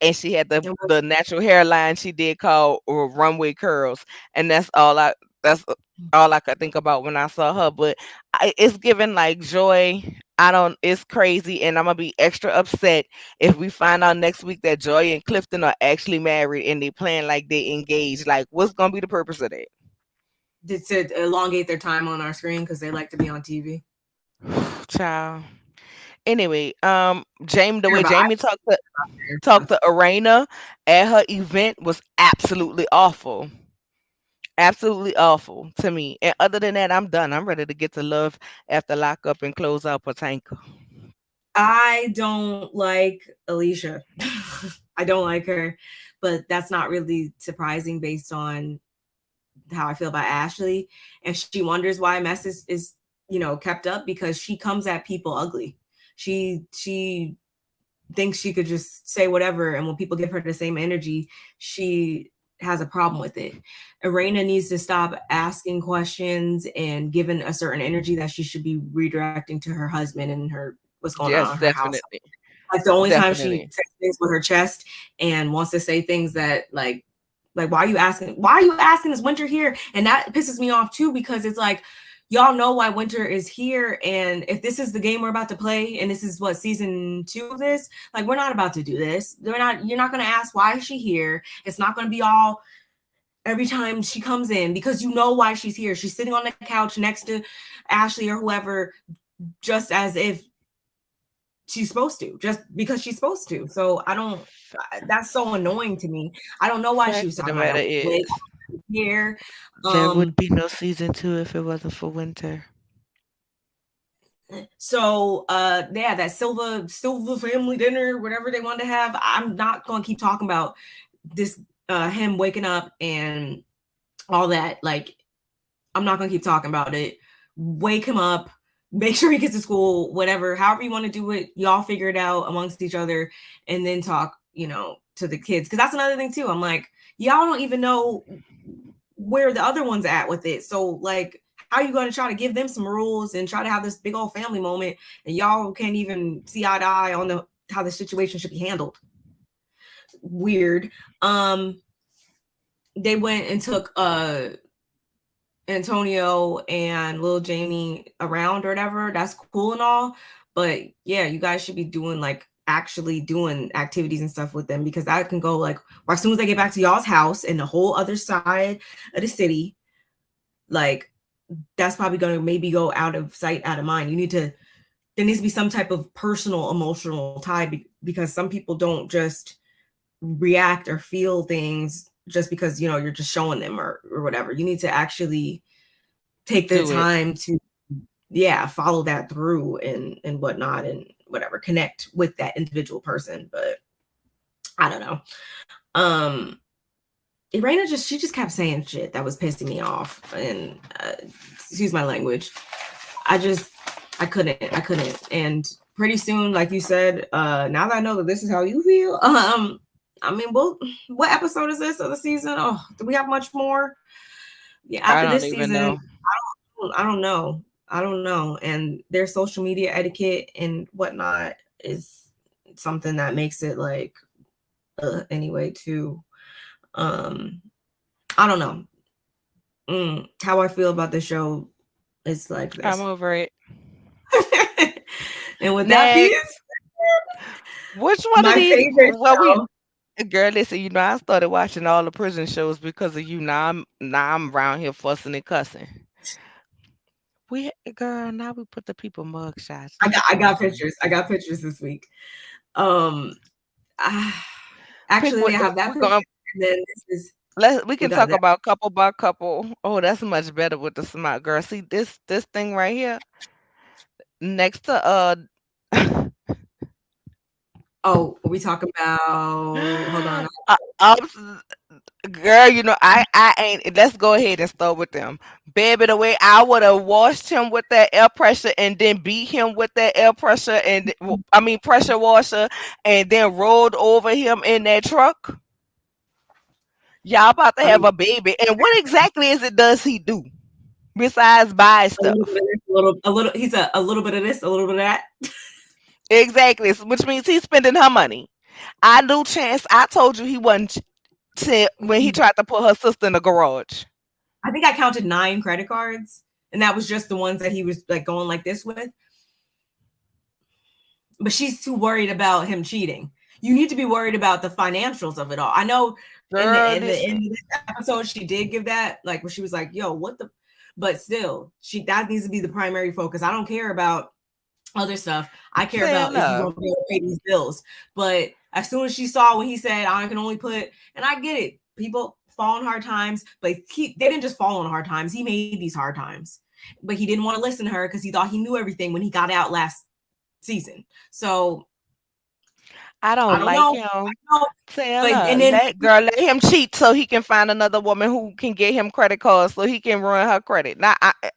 and she had the natural hairline she did called runway curls, and that's all I could think about when I saw her. But it's given like Joy. I don't. It's crazy, and I'm gonna be extra upset if we find out next week that Joy and Clifton are actually married and they plan like they engaged. Like, what's gonna be the purpose of that? to elongate their time on our screen because they like to be on TV. Child. Anyway, Jamie, the Care way about Jamie their talked stuff. to Arena at her event was absolutely awful. Absolutely awful to me. And other than that, I'm done. I'm ready to get to love after lockup and close out Patanka. I don't like Alicia. I don't like her, but that's not really surprising based on how I feel about Ashley. And she wonders why Mess is kept up because she comes at people ugly. She thinks she could just say whatever, and when people give her the same energy, she has a problem with it. Arena needs to stop asking questions and giving a certain energy that she should be redirecting to her husband and her what's going on Yes, in her house. definitely. Like the only time she Definitely. says things with her chest and wants to say things that like why are you asking? Why are you asking? Is winter here? And that pisses me off too because it's like y'all know why winter is here, and if this is the game we're about to play, and this is what season 2 of this, like we're not about to do this. They're not. You're not going to ask why is she here. It's not going to be all every time she comes in because you know why she's here. She's sitting on the couch next to Ashley or whoever, just as if she's supposed to, just because she's supposed to. So I don't. That's so annoying to me. I don't know why she Fact was of the talking about matter that wig. is, I don't care. there would Um. be no season 2 if it wasn't for Winter. So yeah, that Silva family dinner, whatever they wanted to have. I'm not gonna keep talking about this him waking up and all that. Like, I'm not gonna keep talking about it. Wake him up, make sure he gets to school, whatever, however you want to do it, y'all figure it out amongst each other, and then talk, to the kids. Because that's another thing too. I'm like, y'all don't even know where the other one's at with it. So like, how are you going to try to give them some rules and try to have this big old family moment, and y'all can't even see eye to eye on the how the situation should be handled? Weird. Um, they went and took Antonio and little Jamie around or whatever. That's cool and all, but yeah, you guys should be doing like actually doing activities and stuff with them, because that can go like as soon as they get back to y'all's house in the whole other side of the city, like that's probably going to maybe go out of sight, out of mind. There needs to be some type of personal, emotional tie, because some people don't just react or feel things just because, you're just showing them or whatever. You need to actually take the Do it. time to, yeah, follow that through and whatnot and whatever, connect with that individual person. But I don't know. Um, Irena she just kept saying shit that was pissing me off, and excuse my language. I just I couldn't. And pretty soon, like you said, now that I know that this is how you feel, I mean, what episode is this of the season? Oh, do we have much more? Yeah, I after don't this even season, know. I don't know. I don't know. And their social media etiquette and whatnot is something that makes it like anyway too. Um, I don't know. How I feel about the show is like I'm this. over it. And with that Next, piece, which one of my these? favorite Well, we show. girl, listen. I started watching all the prison shows because of you. Now I'm around here fussing and cussing. We girl, now we put the people mug shots. I got Let's I move got on. pictures. I got pictures this week. Um, ah, Pick actually, what I have that we're picture, going. and then this is We we can got talk that. about couple by couple. Oh, that's much better with the smart girl. See this thing right here next to Oh, are we talking about? Hold on. I'm girl, I ain't. Let's go ahead and start with them. Baby, the way I would have washed him with that air pressure and then beat him with that air pressure and I mean pressure washer and then rolled over him in that truck. Y'all about to I have mean, a baby. And what exactly is it does he do besides buy a little bit stuff? of this, a little. He's a little bit of this, a little bit of that. Exactly. Which means he's spending her money. I knew Chance. I told you he wasn't when he tried to put her sister in the garage. I think I counted 9 credit cards, and that was just the ones that he was like going like this with. But she's too worried about him cheating. You need to be worried about the financials of it all. I know in the Girl, in the listen. end of this episode, she did give that, like, where she was like, "Yo, what the," but still, that needs to be the primary focus. I don't care about other stuff. I care Fair about, is he enough. going to be able to pay these bills? But as soon as she saw when he said, "I can only put," and I get it, people fall on hard times, but they didn't just fall on hard times. He made these hard times, but he didn't want to listen to her because he thought he knew everything when he got out last season. So I I don't don't like know. him. But Tell and her, then let him cheat so he can find another woman who can get him credit cards so he can ruin her credit. Now,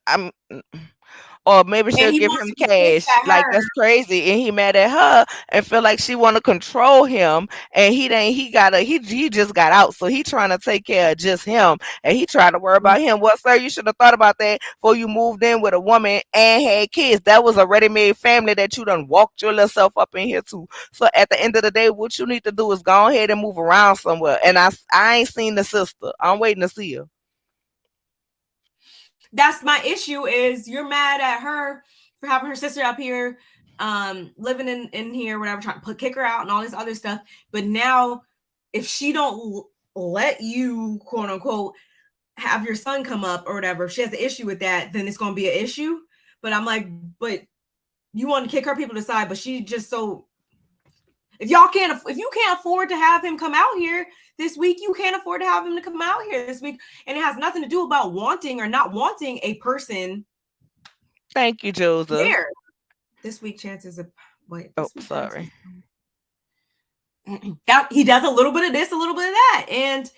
I'm or maybe and she'll he give wants him to be pissed cash. at Like her. that's crazy, and he mad at her and feel like she want to control him. And he ain't. He just got out, so he trying to take care of just him, and he trying to worry about him. Well, sir, you should have thought about that before you moved in with a woman and had kids. That was a ready-made family that you done walked your little self up in here to. So at the end of the day, what you need to do is go ahead and move around somewhere. And I ain't seen the sister. I'm waiting to see her. That's my issue. Is you're mad at her for having her sister up here, living in here, whatever, trying to kick her out and all this other stuff. But now, if she don't let you, quote unquote, have your son come up or whatever, if she has an issue with that, then it's going to be an issue. But I'm like, but you want to kick her people to the side, but she just so if you can't afford to have him come out here this week, you can't afford to have him to come out here this week, and it has nothing to do about wanting or not wanting a person Thank you, Joseph. there. This week chances of wait, Oh, this week chances. sorry. He does a little bit of this, a little bit of that, and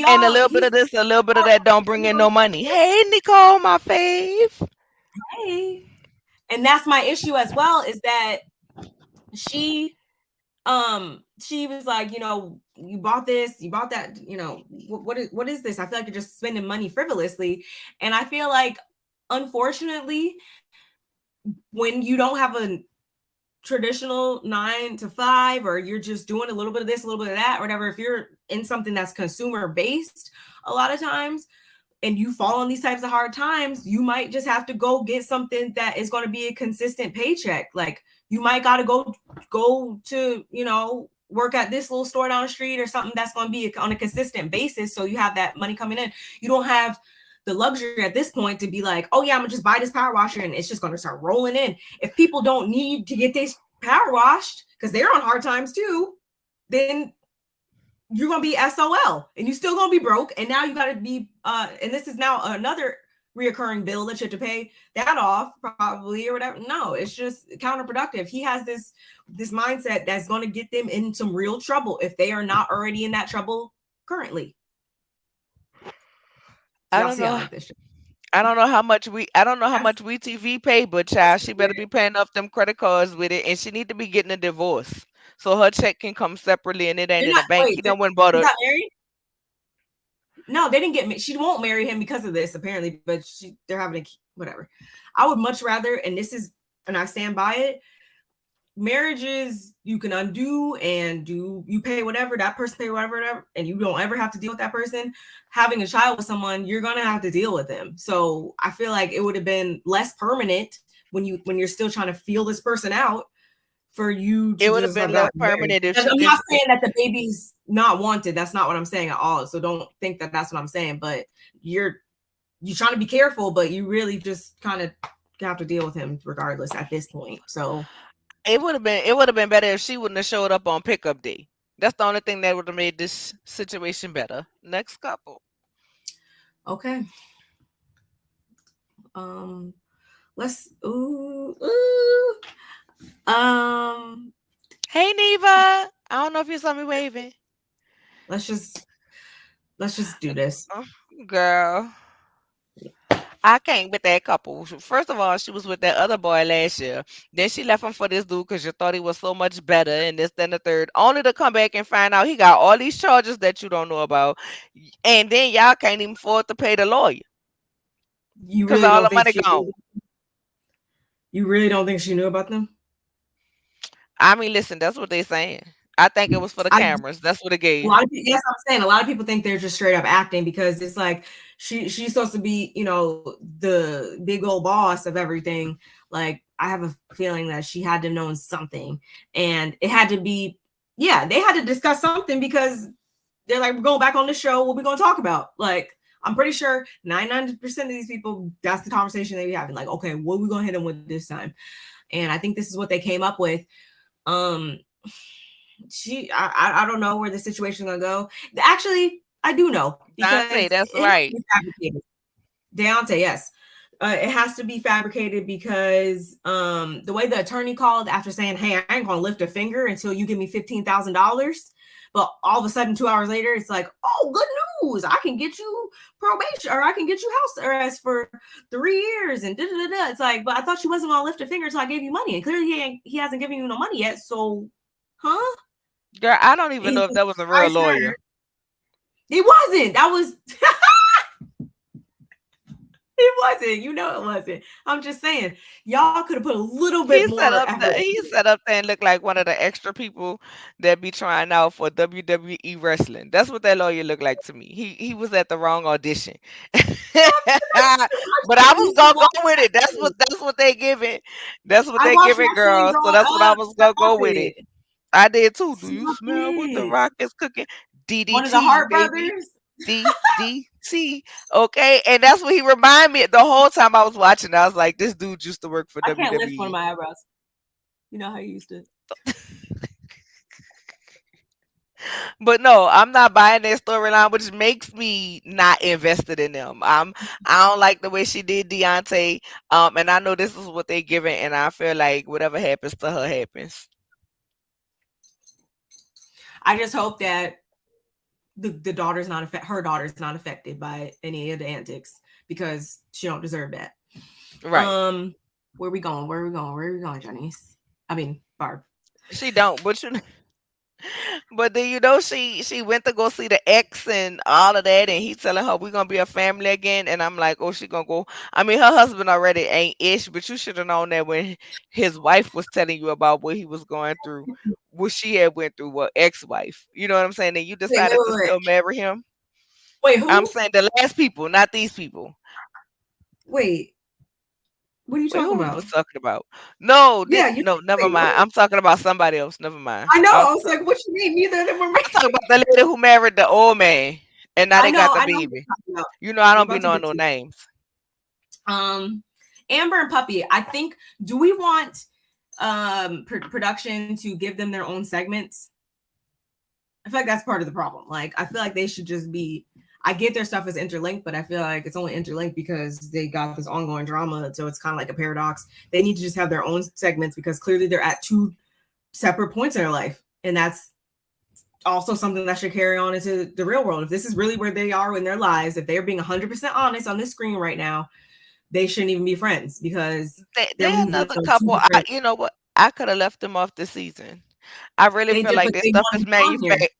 And a y'all, little bit he's of this, a little bit of that don't bring in no money. Hey, Nicole, my fave. hey, and that's my issue as well, is that she she was like, you bought this, you bought that, what is this? I feel like you're just spending money frivolously. And I feel like, unfortunately, when you don't have a traditional 9 to 5, or you're just doing a little bit of this, a little bit of that, or whatever, if you're in something that's consumer based, a lot of times, and you fall on these types of hard times, you might just have to go get something that is going to be a consistent paycheck. Like, you might got to go to, work at this little store down the street or something that's going to be on a consistent basis. So you have that money coming in. You don't have the luxury at this point to be like, oh yeah, I'm gonna just buy this power washer and it's just going to start rolling in. If people don't need to get this power washed because they're on hard times too, then you're gonna be SOL and you still gonna be broke. And now you gotta be and this is now another reoccurring bill that you have to pay that off probably or whatever. No, it's just counterproductive. He has this mindset that's gonna get them in some real trouble if they are not already in that trouble currently. I Y'all don't see, I know. like this shit. I don't know how much we TV pay, but child, she better be paying off them credit cards with it, and she need to be getting a divorce so her check can come separately and it ain't They're in not the bank. wait, He done went and bought they a. got married? No, they didn't get she won't marry him because of this, apparently, but they're having a whatever. I would much rather, and I stand by it, marriages you can undo and you pay whatever, that person pay whatever, and you don't ever have to deal with that person. Having a child with someone, you're gonna have to deal with them. So I feel like it would have been less permanent when you're still trying to feel this person out, for you to It would have just been have less gotten married. permanent if And she I'm just. not saying that the baby's not wanted. That's not what I'm saying at all. So don't think that that's what I'm saying. But you're trying to be careful, but you really just kind of have to deal with him regardless at this point. So It would have been better if she wouldn't have showed up on pickup day. That's the only thing that would have made this situation better. Next couple. okay. Um, let's ooh. Um, Hey Neva. I don't know if you saw me waving. let's just let's just do this. Oh, girl. I can't with that couple. First of all, she was with that other boy last year. Then she left him for this dude because you thought he was so much better and this, then the third. Only to come back and find out he got all these charges that you don't know about. And then y'all can't even afford to pay the lawyer You because really all don't the think money gone. you really don't think she knew about them? I mean, listen, that's what they saying. I think it was for the I cameras. That's what it A gave. lot of people, yes, I'm saying a lot of people think they're just straight up acting because it's like she's supposed to be, the big old boss of everything. Like, I have a feeling that she had to know something, and it had to be, yeah, they had to discuss something because they're like, we're going back on the show. What we going to talk about? Like, I'm pretty sure 99% of these people, that's the conversation they be having. Like, okay, what are we going to hit them with this time? And I think this is what they came up with. Um, I don't know where the situation is gonna go. Actually, I do know Dante, because that's it has to right. be fabricated. Deontay, yes. It has to be fabricated because the way the attorney called after saying, hey, I ain't gonna lift a finger until you give me $15,000. But all of a sudden, 2 hours later, it's like, oh, good news. I can get you probation, or I can get you house arrest for 3 years. And da da da. It's like, but I thought she wasn't gonna lift a finger until I gave you money. And clearly he hasn't given you no money yet. So, huh? Girl, I don't even He's know if just that was a real pricing lawyer. her. It wasn't. That was it wasn't. It wasn't. I'm just saying, y'all could have put a little bit more effort He into it. set up there and looked like one of the extra people that be trying out for WWE wrestling. That's what that lawyer looked like to me. He was at the wrong audition. But I was I gonna go watched with it. that shit. That's what they giving. That's what I they watched giving, wrestling girl. So growing that's what I up. was So gonna I go with did. it. I did too. Do So you I smell what the did. rock is cooking? One of the DDT, Hart baby. brothers. DDT. Okay, and that's what he reminded me the whole time I was watching. I was like, this dude used to work for I can't lift one of WWE. my eyebrows. You know how you used to. But no, I'm not buying that storyline, which makes me not invested in them. I don't like the way she did Deontay. And I know this is what they giving, and I feel like whatever happens to her happens. I just hope that the daughter's not her daughter's not affected by any of the antics because she don't deserve that. Right. Um, where we going? Where we going? Where we going, Johnny's? I mean, Barb. She don't, but you but then she went to go see the ex and all of that, and he telling her we're gonna be a family again, and I'm like, oh, she gonna go. I mean, her husband already ain't ish, but you should have known that when his wife was telling you about what he was going through, what she had went through, what ex-wife. You know what I'm saying? And you Wait, wait, decided to wait, wait. still marry him. Wait, I'm who? saying the last people, not these people. Wait, what are you Wait, talking who we about? was talking about? No, Yeah, did you. no, never Wait, mind. what? I'm talking about somebody else. Never mind. I know. I was like, what you mean? Neither of them were married. I'm talking about the lady who married the old man, and now they got the I know what baby. you're talking about. You know, I We're don't be about to knowing get no to it. names. Um, Amber and Puppy. I think. Do we want production to give them their own segments? I feel like that's part of the problem. Like, I feel like they should just be. I get their stuff is interlinked, but I feel like it's only interlinked because they got this ongoing drama. So it's kind of like a paradox. They need to just have their own segments because clearly they're at two separate points in their life, and that's also something that should carry on into the real world. If this is really where they are in their lives, if they're being 100% honest on this screen right now, they shouldn't even be friends because they're They moving another on two couple. different. You know what? I could have left them off this season. I really They feel did, like but this they stuff wanted is to be on here, manufactured.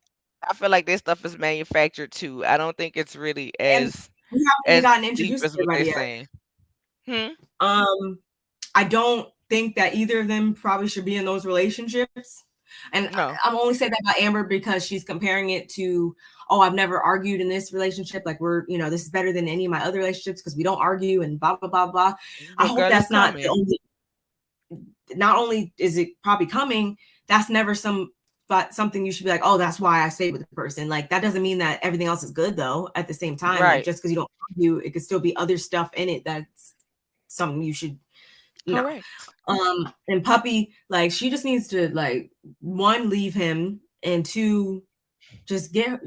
I feel like this stuff is manufactured too. I don't think it's really and we haven't even as gotten deep introduced as to what they're everybody yet. saying. Hmm. Um, I don't think that either of them probably should be in those relationships. And No. I'm only saying that about Amber because she's comparing it to, oh, I've never argued in this relationship. Like this is better than any of my other relationships because we don't argue and blah blah blah blah. I But hope girl, it's that's not the coming. only. Not only is it probably coming, that's never but something you should be like, oh, that's why I stayed with the person. Like that doesn't mean that everything else is good though. At the same time, like Right. just because you don't argue, it could still be other stuff in it that's something you should no. Correct. And Puppy, like she just needs to like one leave him and two just get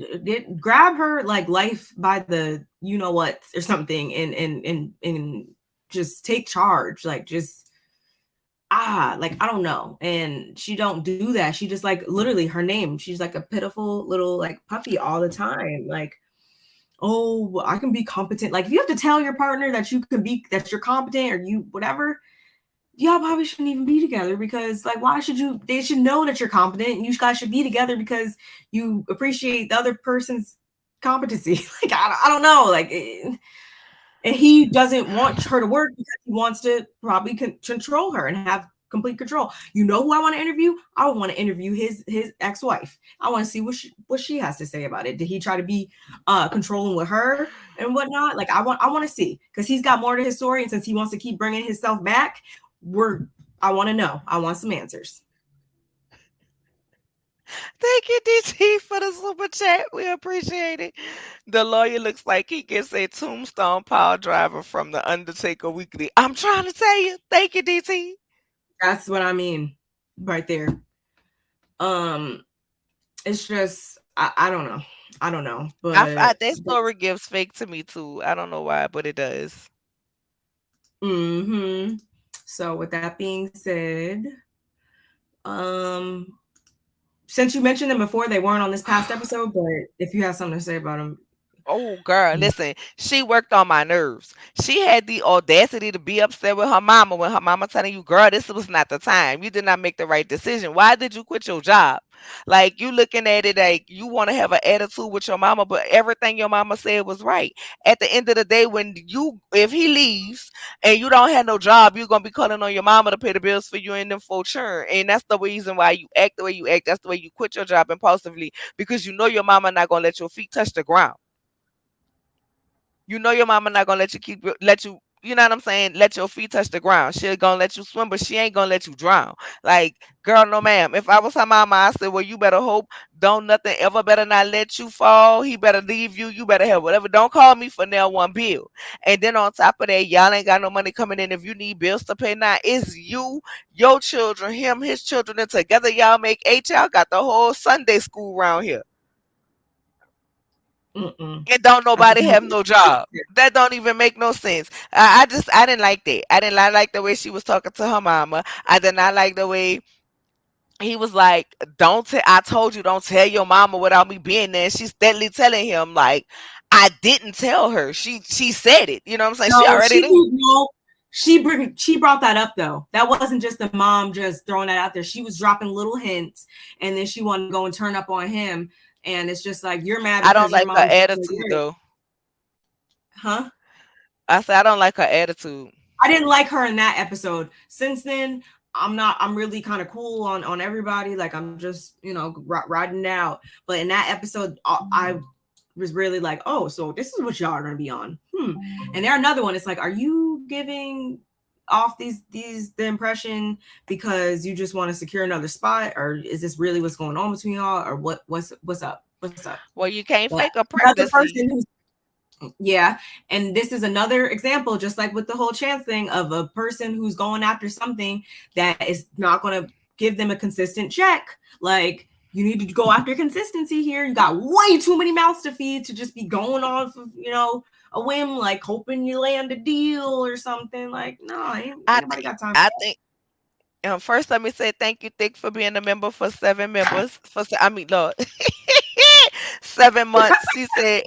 grab her like life by the you know what or something and just take charge. Like just like I don't know. And she don't do that. She just like literally her name. She's like a pitiful little like puppy all the time. Like oh, I can be competent. Like if you have to tell your partner that you can be that you're competent or you whatever, y'all probably shouldn't even be together because like why should you they should know that you're competent and you guys should be together because you appreciate the other person's competency. Like I don't know like and he doesn't want her to work because he wants to probably control her and have complete control. You know who I want to interview? I want to interview his ex-wife. I want to see what she has to say about it. Did he try to be controlling with her and whatnot? Like I want to see because he's got more to his story, and since he wants to keep bringing himself back, I want to know. I want some answers. Thank you, DT, for the super chat. We appreciate it. The lawyer looks like he gets a tombstone power driver from the Undertaker Weekly. I'm trying to tell you. Thank you, DT. That's what I mean, right there. Um, it's just I don't know. I don't know, but That story gives fake to me too. I don't know why, but it does. mm-hmm. So with that being said, um, since you mentioned them before, they weren't on this past episode, but if you have something to say about them, Oh, girl, listen, she worked on my nerves. She had the audacity to be upset with her mama when her mama telling you, girl, this was not the time. You did not make the right decision. Why did you quit your job? Like, you looking at it like you want to have an attitude with your mama, but everything your mama said was right. At the end of the day, if he leaves and you don't have no job, you're going to be calling on your mama to pay the bills for you and them for churn. And that's the reason why you act the way you act. That's the way you quit your job impulsively because you know your mama not going to let your feet touch the ground. You know your mama not gonna let you you know what I'm saying, let your feet touch the ground. She gonna let you swim, but she ain't gonna let you drown. Like, girl, no ma'am. If I was her mama, I said, well, you better hope don't nothing ever better not let you fall. He better leave you. You better have whatever. Don't call me for nail one bill. And then on top of that, y'all ain't got no money coming in. If you need bills to pay now, it's you, your children, him, his children, and together y'all make eight. Y'all got the whole Sunday school around here. Mm-mm. And don't That's a nobody have no job. complete. That don't even make no sense. I didn't like that. I didn't like the way she was talking to her mama. I did not like the way he was like, "Don't tell." I told you, don't tell your mama without me being there. And she's steadily telling him like, "I didn't tell her." She said it. You know what I'm saying? She No, already she knew. no, she brought that up though. That wasn't just the mom just throwing that out there. She was dropping little hints, and then she wanted to go and turn up on him. And it's just like you're mad I don't because your like her mom did attitude this, though. huh? I said I don't like her attitude. I didn't like her in that episode. Since then, I'm not. I'm really kind of cool on everybody. Like I'm just riding it out. But in that episode, I was really like, oh, so this is what y'all are gonna be on. And there another one. It's like, are you giving off these the impression because you just want to secure another spot, or is this really what's going on between y'all, or what's up? What's up? Well, you can't But fake a another pregnancy. person who's yeah, and this is another example, just like with the whole chance thing, of a person who's going after something that is not going to give them a consistent check. Like, you need to go after consistency here. You got way too many mouths to feed to just be going off of, a whim, like hoping you land a deal or something. Like, no, ain't I nobody think got time for I that. think first, let me say thank you, Thick, for being a member for 7 members. I mean, Lord, 7 months. She said,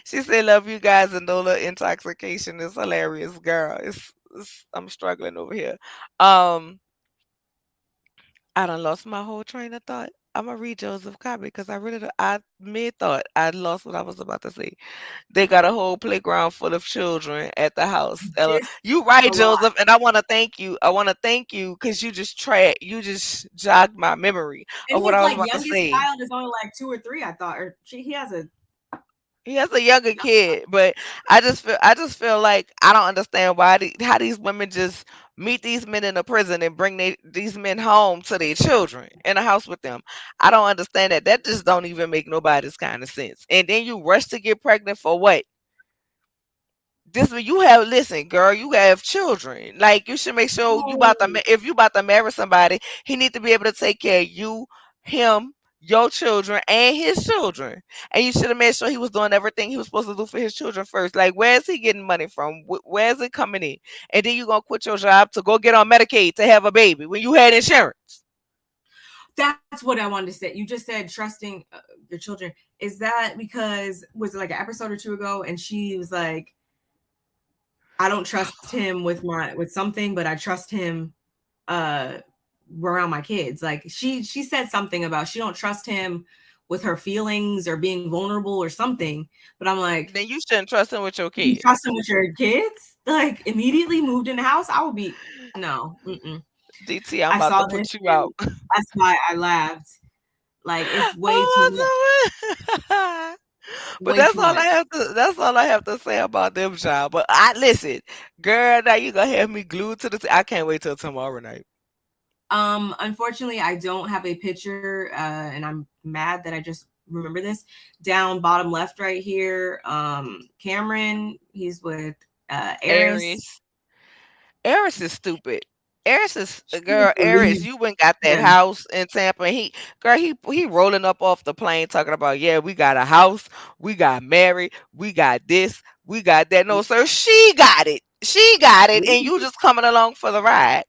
she said, love you guys, and Nola intoxication is hilarious, girl. I'm struggling over here. Um, I done lost my whole train of thought. I'm gonna read Joseph copy because I really I mid thought I lost what I was about to say. They got a whole playground full of children at the house. Ella, This you a right, lot. Joseph, and I want to thank you. I want to thank you because you just jogged my memory And of what his I was like about to youngest say. child is only like 2 or 3, I thought. Or he has a He has a younger kid, but I just feel like I don't understand why how these women just meet these men in a prison and bring these men home to their children in a house with them. I don't understand that. That just don't even make nobody's kind of sense. And then you rush to get pregnant for what? This when you have listen, girl, you have children. Like you should make sure you about to no. if you about to marry somebody, he need to be able to take care of you, him, your children, and his children. And you should have made sure he was doing everything he was supposed to do for his children first. Like where is he getting money from? Where is it coming in? And then you gonna quit your job to go get on Medicaid to have a baby when you had insurance. That's what I wanted to say. You just said trusting your children. Is that because was it like an episode or two ago, and she was like, "I don't trust him with something, but I trust him uh around my kids." Like she said something about she don't trust him with her feelings or being vulnerable or something. But I'm like, Then you shouldn't trust him with your you trust kids. him with your kids? Like immediately moved in the house? I would be no. Mm-mm. DT, I'm I about to saw this put you and out. that's why I laughed. Like it's way too much. Oh, my. But Way too much. that's all I have to say about them child. But I listen, girl, now you gonna have me glued to the I can't wait till tomorrow night. Unfortunately, I don't have a picture, and I'm mad that I just remember this. Down bottom left, right here, Cameron. He's with Eris. Aries. Eris is stupid. Eris is She needs girl, to Eris, leave you went got that him. house in Tampa and he rolling up off the plane talking about, yeah, we got a house, we got married, we got this, we got that. No, sir, she got it. She got it, and you Leave. just coming along for the ride.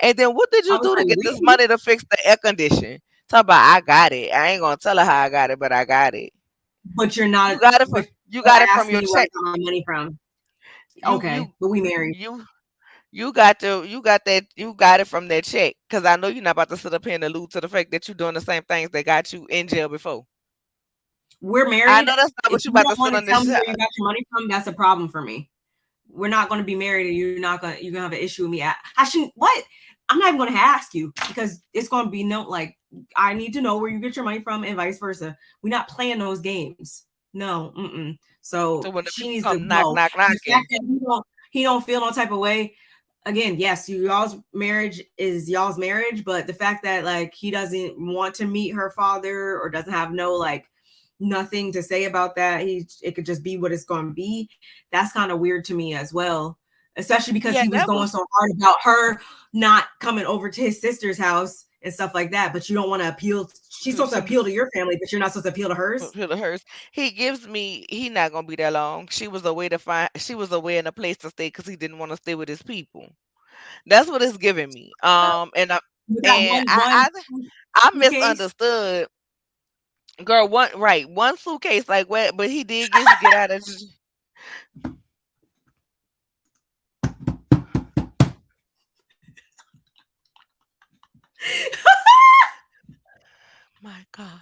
And then what did I you was do to like, get this leave. money to fix the air condition? Talk about I got it. I ain't gonna tell her how I got it, but I got it. But you're not. But You don't got it ask from me your where I check. got my money from. You Okay, you but we married. you you got that you got it from that check. Cause I know you're not about to sit up here and allude to the fact that you're doing the same things that got you in jail before. We're I married. know that's not If what you you about to don't sit want to on tell this. me where you got your money from, that's a problem for me. We're not going to be married, and you're gonna have an issue with me. I shouldn't. What? I'm not even going to ask you because it's going to be no like I need to know where you get your money from and vice versa. We're not playing those games. No. Mm-mm. So So when the she people needs to come knock know knock the fact knocking, that we don't. he don't feel no type of way. Again, yes, y'all's marriage is y'all's marriage, but the fact that like he doesn't want to meet her father or doesn't have no like nothing to say about that, it could just be what it's going to be. That's kind of weird to me as well, especially because Yeah, he was that going was so hard about her not coming over to his sister's house and stuff like that. But you don't want to appeal. She's to supposed to to appeal to your family, but you're not supposed to appeal to hers. to hers. He gives me he not gonna be that long. She was away in a place to stay because he didn't want to stay with his people. That's what it's giving me. With that And one I suitcase. misunderstood. Girl, one suitcase, like what? But he did get out of. My God,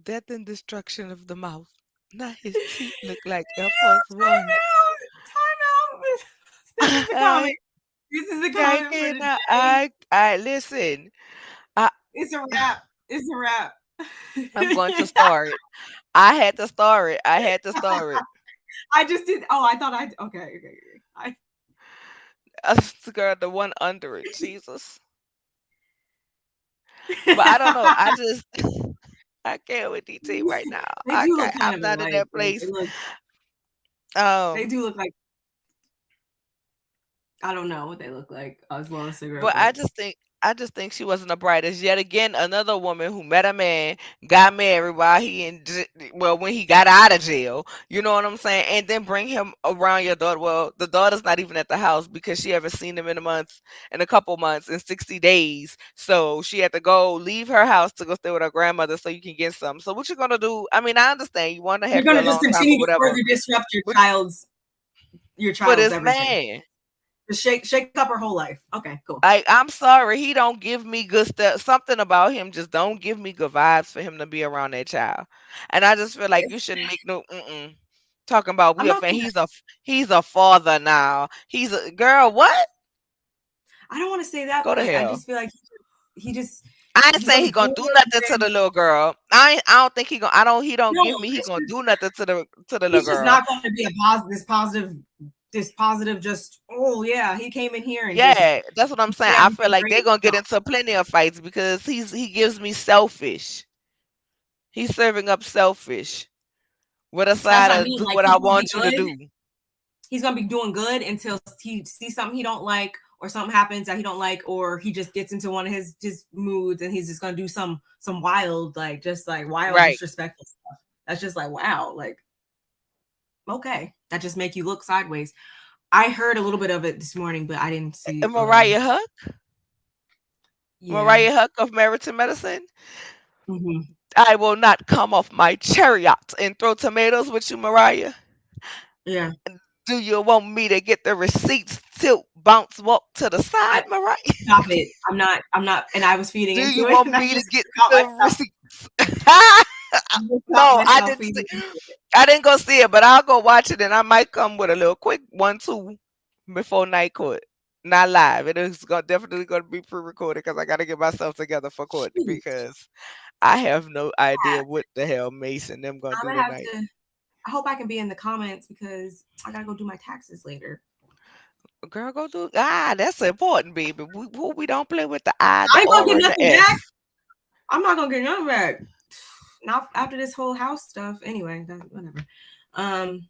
death and destruction of the mouth. Now his teeth look like Air Force Time One. out. Time out. This is the comment. I This is the I comment for the cannot. day. I listen. I It's a wrap. It's a wrap. I'm going to start it. I had to start it. I had to start it. I just did. Oh, I thought I. Okay. Okay. I, Girl, the one under it, Jesus. But I don't know. I just I can't with DT right now. they I do look can't. kind I'm of not in alike. that Like, place. they Um, do look like, I don't know what they look like as well as cigarette but butts. I just think she wasn't the brightest. Yet again, another woman who met a man, got married while well, when he got out of jail. You know what I'm saying? And then bring him around your daughter. Well, the daughter's not even at the house because she haven't seen him in a couple months, in 60 days. So she had to go leave her house to go stay with her grandmother so you can get some. So what you gonna do? I mean, I understand you want to You're have your gonna just alone time or continue to whatever, further disrupt but your for child's this everything. man. Just shake up her whole life. Okay, cool. I'm sorry, he don't give me good stuff. Something about him just don't give me good vibes for him to be around that child. And I just feel like you shouldn't make no talking about I'm we a not fan. gonna. He's a father now. He's a girl. What? I don't want to say that, Go to but I hell. just feel like he just I ain't he's gonna saying be he gonna cool. do nothing to the little girl. I don't think he gonna. I don't. He don't No, give me. He it's gonna just do nothing to the little he's just girl. not going to be this positive. Just oh yeah, he came in here and just Yeah, that's what I'm saying. did I feel everything like great. they're gonna No, get into plenty of fights because he gives me selfish. He's serving up selfish with a that's side what I of mean. do Like what I want you to do. he's gonna be doing good until he sees something he don't like, or something happens that he don't like, or he just gets into one of his moods and he's just gonna do some wild, like just like wild Right. disrespectful stuff. That's just like wow, like okay, that just make you look sideways. I heard a little bit of it this morning, but I didn't see. And Yeah, Mariah Huck of Meriton Medicine. hmm I will not come off my chariot and throw tomatoes with you, Mariah. yeah. Do you want me to get the receipts, tilt, bounce, walk to the I side, Mariah? stop it. I'm not. And I was feeding Do into you it, want and I me to just get caught the myself. receipts? I just caught No, I myself didn't see. feeding into it. I didn't go see it, but I'll go watch it, and I might come with a little quick 1, 2 before night court. Not live. It is definitely going to be pre-recorded because I got to get myself together for court Shoot, because I have no idea yeah, what the hell Mace and them going I'm to do gonna have tonight. to. I hope I can be in the comments because I gotta go do my taxes later. Girl, go do. That's important, baby. We don't play with the I, I the ain't gonna R, get and the nothing S. back. I'm not gonna get nothing back. Not after this whole house stuff. Anyway, whatever. Um,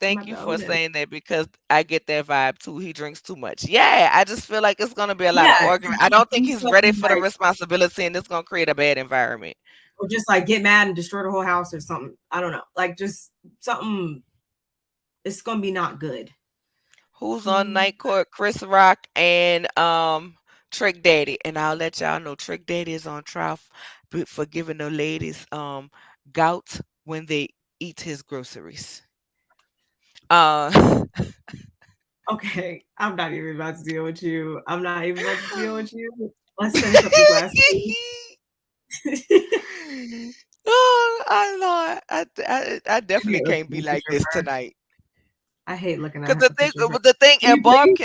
I'm Thank about you to owe for them. saying that because I get that vibe too. He drinks too much. Yeah, I just feel like it's gonna be a lot of Yeah, argument. I to don't think do he's ready something for the like, responsibility, and it's gonna create a bad environment. or just like get mad and destroy the whole house or something. I don't know. Like just something. It's gonna be not good. Who's on Hmm. night court? Chris Rock and Trick Daddy, and I'll let y'all know Trick Daddy is on trial for giving the ladies gout when they eat his groceries. Uh, Okay, I'm not even about to deal with you. I'm not even about to deal with you. Let's finish up this last piece. Oh, Lord, I I definitely hate can't looking be at like pictures this of her. tonight. I hate looking at Cause her pictures of her. the thing, Can you breathe?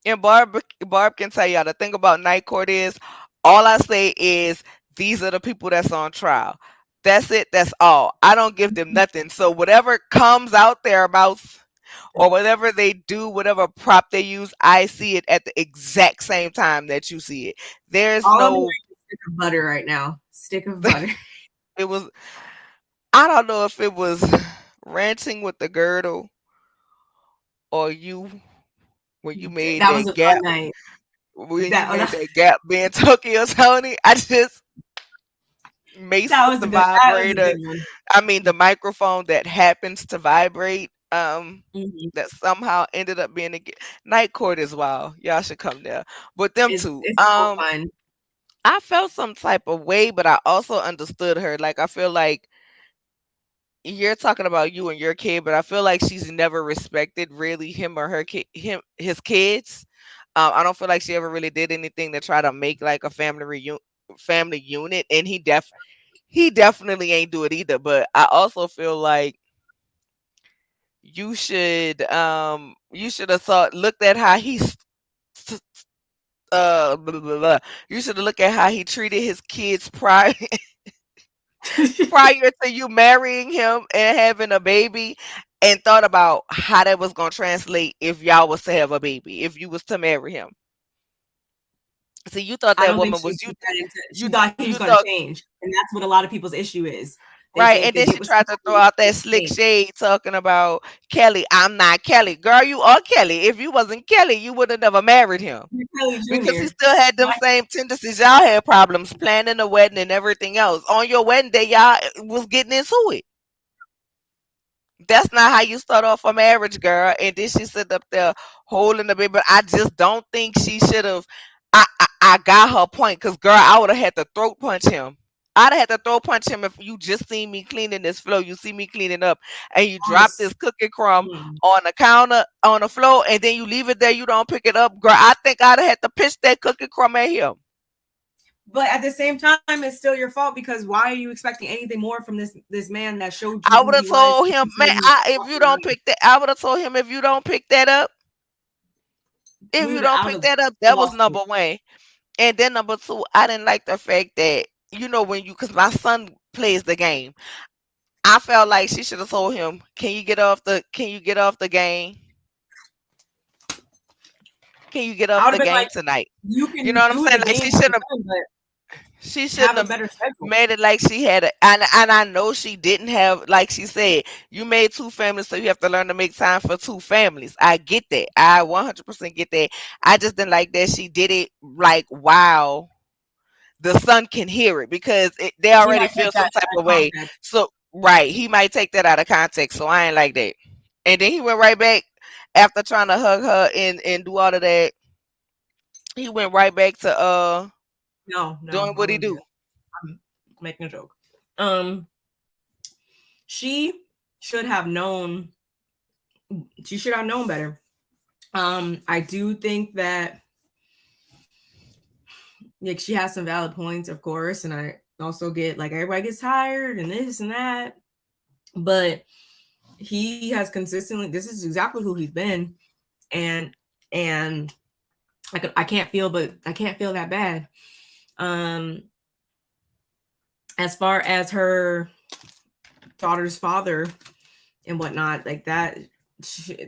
and Barb can tell y'all the thing about night court is all I say is these are the people that's on trial. That's it. That's all. I don't give them nothing. So whatever comes out their mouth or whatever they do, whatever prop they use, I see it at the exact same time that you see it. There's All I'm hearing no. is stick of butter right now. Stick of butter. It was. I don't know if it was ranting with the girdle or you when you made That was that a fun gap. night. When you That made that gap being Tokyo Tony, I just Mace that with was the a good. That was a vibrator. good one. I mean the microphone that happens to vibrate. Mhm. That somehow ended up being a night court as well. Y'all should come there. But them two. It's so fun. I felt some type of way, but I also understood her. Like I feel like you're talking about you and your kid, but I feel like she's never respected really him or her kid, his kids. I don't feel like she ever really did anything to try to make like a family unit, and he definitely ain't do it either. But I also feel like you should have thought looked at how s- blah, blah, blah. You should have looked at how he treated his kids prior to you marrying him and having a baby, and thought about how that was gonna translate if y'all was to have a baby, if you was to marry him. See, you thought I that don't think woman she was took that into. She you thought he was you going to thought change, and that's what a lot of people's issue is. They right, think and they then get she with tried to throw somebody out and that they slick change. shade talking about Kelly. I'm not Kelly, girl. You are Kelly. If you wasn't Kelly, you would have never married him You're Kelly because he Jr. still had them same tendencies. Y'all had problems planning the wedding and everything else. On your wedding day, y'all was getting into it. That's not how you start off a marriage, girl. And then she sit up there holding the baby. But I just don't think she should have. I got her point because, girl, I would have had to throat punch him. I'd have had to throat punch him if you just see me cleaning this floor. You see me cleaning up and you drop Yes. this cookie crumb Mm. on the counter, on the floor, and then you leave it there. You don't pick it up, girl. I think I'd have had to pitch that cookie crumb at him. But at the same time, it's still your fault because why are you expecting anything more from this man that showed you I who would he have was told and him, man, showed you if you don't pick that, I would have told him if you don't pick that up, if we you would I don't would pick have that up, that was lost you. number one. And then number two, I didn't like the fact that when you, because my son plays the game. I felt like she should have told him, can you get off the game? Can you get I off would have the been game like, tonight? you You can know what I'm do saying? the Like game with your son, but she have shouldn't a have better schedule. made it like she had and I know she didn't have, like she said, you made two families, so you have to learn to make time for two families. I get that. I 100% get that. I just didn't like that she did it like, wow, the son can hear it because they He already might feel take that some type out of of way. context. So right, he might take that out of context. So I ain't like that. And then he went right back after trying to hug her and do all of that. He went right back to No, doing I what he wouldn't do do. that. I'm making a joke. Um, she should have known. She should have known better. I do think that like she has some valid points, of course, and I also get like everybody gets tired and this and that, but he has consistently. This is exactly who he's been, and and I can't feel that bad. Um, as far as her daughter's father and whatnot, like that.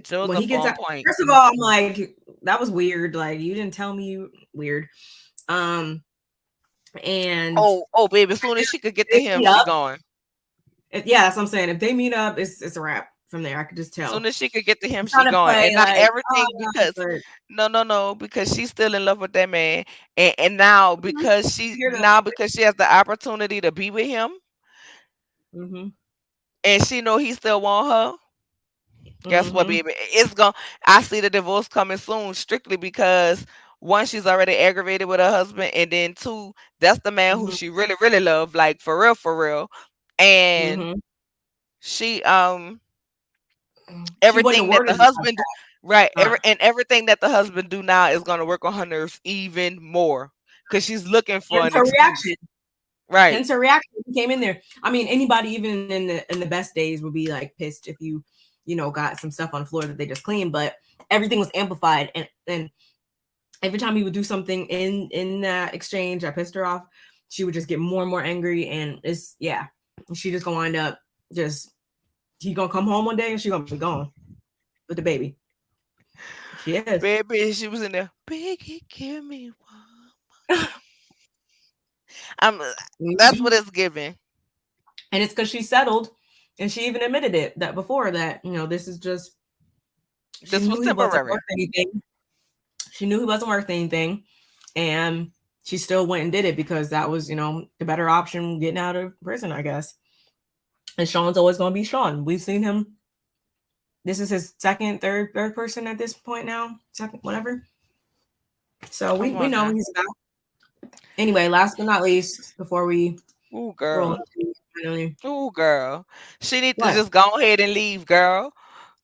Joe's When a he gets phone out, point. first of all, I'm like, that was weird. Like you didn't tell me weird. Um, and Oh, baby, as soon as she could get to they him, meet she up. gone. Yeah, that's what I'm saying. If they meet up, it's a wrap from there. I could just Soon tell. as she could get to him, He's she trying to gone. And play not like, everything because but no, because she's still in love with that man. And now mhm, hear that. because she has the opportunity to be with him Mm-hmm. and she know he still want her. Guess what, Mm-hmm. baby? I see the divorce coming soon strictly because one, she's already aggravated with her husband, and then two, that's the man who Mm-hmm. she really, really loved, like for real, for real. And Mm-hmm. she She wouldn't have everything that the worded it like husband right, that. everything that the husband do now is gonna work on her nerves even more. Cause she's looking for Hence an her excuse. reaction. Right. Hence her reaction. He came in there. I mean, anybody even in the best days would be like pissed if you got some stuff on the floor that they just cleaned, but everything was amplified and every time he would do something in that exchange that pissed her off, she would just get more and more angry and it's yeah. She just gonna wind up just he gonna come home one day and she gonna be gone with the baby. She is. Baby, she was in there. Biggie, give me one. I'm. That's what Mhm. it's giving. And it's because she settled, and she even admitted it that before that this is just she This was knew he wasn't worth temporary. anything. She knew he wasn't worth anything, and she still went and did it because that was the better option getting out of prison, I guess. And Sean's always going to be Sean. We've seen him. This is his second, third person at this point now, second, whatever. So Come we on know now. he's back. Anyway, last but not least, before we Ooh, roll girl. into finally, Ooh, girl. She need to what? just go ahead and leave, girl.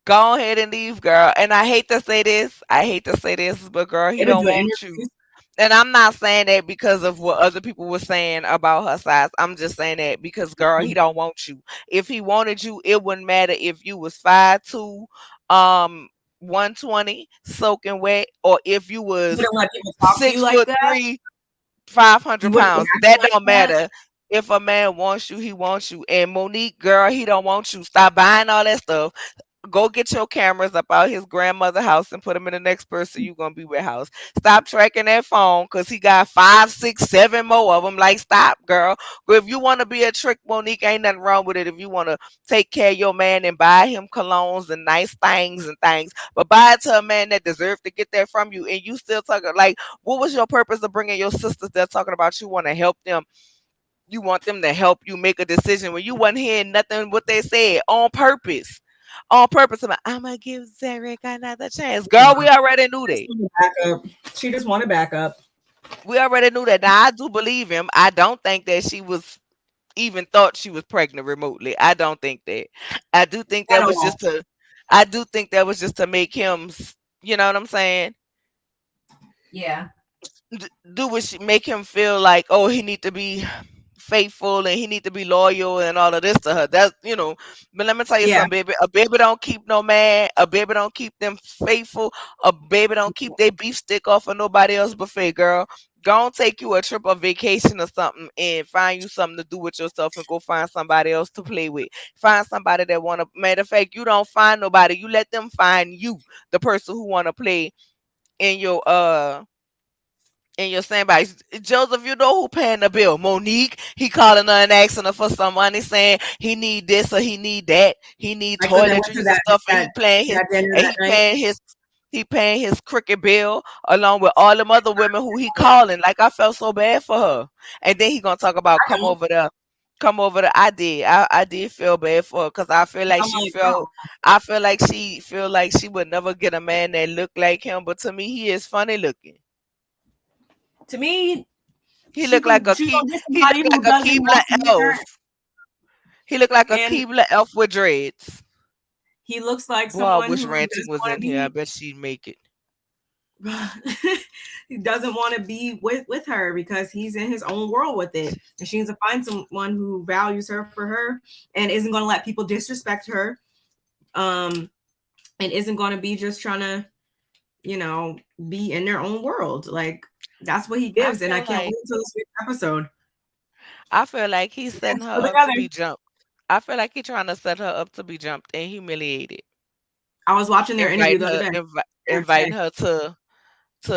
Go ahead and leave, girl. And I hate to say this. I hate to say this, but girl, he They've been don't doing want you. interviews. And I'm not saying that because of what other people were saying about her size. I'm just saying that because girl, he don't want you. If he wanted you, it wouldn't matter if you was 5'2", 120, soaking wet, or if you You was wouldn't let people talk to you six like foot that. three, five You hundred wouldn't be pounds. acting That like don't that. matter. If a man wants you, he wants you. And Monique, girl, he don't want you. Stop buying all that stuff. Go get your cameras up out his grandmother's house and put them in the next person you gonna be with house. Stop tracking that phone because he got 5, 6, 7 more of them. Like, stop, girl. But if you want to be a trick, Monique, ain't nothing wrong with it. If you want to take care of your man and buy him colognes and nice things and things, but buy it to a man that deserves to get that from you, and you still talking like, what was your purpose of bringing your sisters there talking about you want to help them? You want them to help you make a decision when you wasn't hearing nothing what they said on purpose. On purpose. I'm gonna give Zarek another chance. Girl, we already knew Just that. wanted backup. She just wanted backup We already knew that. Now I do believe him. I don't think that she was even thought she was pregnant remotely. I don't think that. I do think at that was all. just to I do think that was just to make him you know what I'm saying? Yeah, Do what she make him feel like, oh, he need to be faithful and he need to be loyal and all of this to her. That's But let me tell you yeah. something, baby. A baby don't keep no man. A baby don't keep them faithful. A baby don't keep their beef stick off of nobody else buffet, girl. Go and take you a trip or vacation or something and find you something to do with yourself and go find somebody else to play with. Find somebody that wanna matter of fact, you don't find nobody. You let them find you, the person who wanna play in your sandbox. Joseph, you know who paying the bill? Monique. He calling her and asking her for some money, saying he need this or he need that. He need Like when they went to toiletries and stuff, and that that dinner and that night. he paying his cricket bill along with all them other women who he calling. Like, I felt so bad for her. And then he gonna talk about I don't. come over there. I did feel bad for her because I'm like, oh, I feel like she would never get a man that looked like him. But to me, he is funny looking. to me, He looked like a she's key. gonna get He somebody looked who like a doesn't Keebler want to hear her, elf. He looked like a and Keebler elf with dreads. he looks like Boy, I someone wish who Ranting doesn't was want in to here. I be. bet she'd make it. He doesn't want to be with her because he's in his own world with it, and she needs to find someone who values her for her and isn't going to let people disrespect her, um, and isn't going to be just trying to you know, be in their own world. Like that's what he I gives, and I feel can't like wait until this week's episode. he's They're setting still her up to together. be jumped. I feel like he's trying to set her up to be jumped and humiliated. I was watching their interview the other day. Inviting her to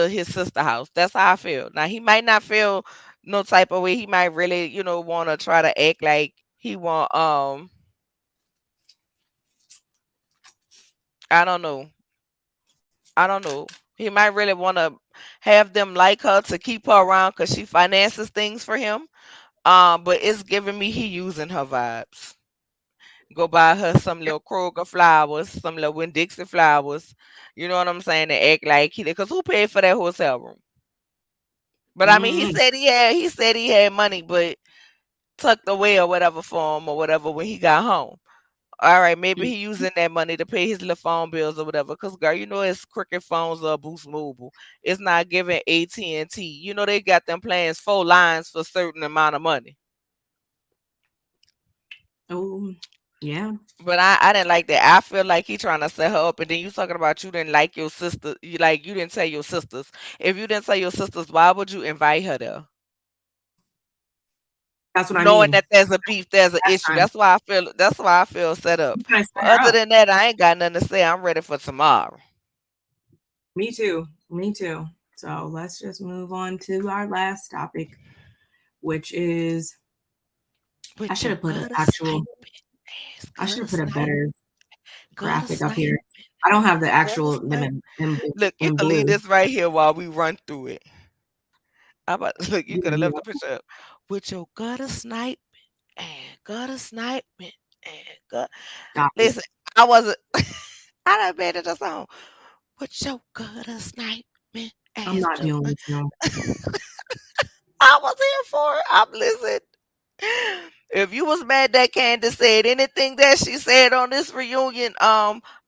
his sister house. That's how I feel. Now he might not feel no type of way. He might really, want to try to act like he want I don't know. I don't know. He might really want to have them like her to keep her around because she finances things for him. But it's giving me he using her vibes. Go buy her some little Kroger flowers, some little Winn Dixie flowers. You know what I'm saying? And act like he did. Cause who paid for that hotel room? But I mean, Mm-hmm. he said he had money, but tucked away or whatever for him or whatever when he got home. All right, maybe he using that money to pay his little phone bills or whatever. Cause girl, it's Cricket phones or Boost Mobile. It's not giving AT&T. You know they got them plans 4 lines for a certain amount of money. Oh, yeah. But I didn't like that. I feel like he trying to set her up, and then you talking about you didn't like your sister. You didn't tell your sisters. If you didn't tell your sisters, why would you invite her there? That's what I knowing mean. that there's a beef, there's an Last issue. time. That's why I feel set up. I'm trying to But set her other up. than that, I ain't got nothing to say. I'm ready for tomorrow. Me too. Me too. So let's just move on to our last topic, which is I With should your have put an gutter actual sniping ass, I should gutter have put a snipe, better gutter graphic up snipe, here. I don't have the gutter actual them snipe. Look, you in can leave blue. this right here while we run through it. How about look? You You could have can do left the that. picture up. With your gutter snipe and gutter sniping and gut. Stop it. Listen, I wasn't. I done made it a song. With your gutter sniping I'm ass, not with doing your this now. I was here for it. I'm listening. If you was mad that Candace said anything that she said on this reunion,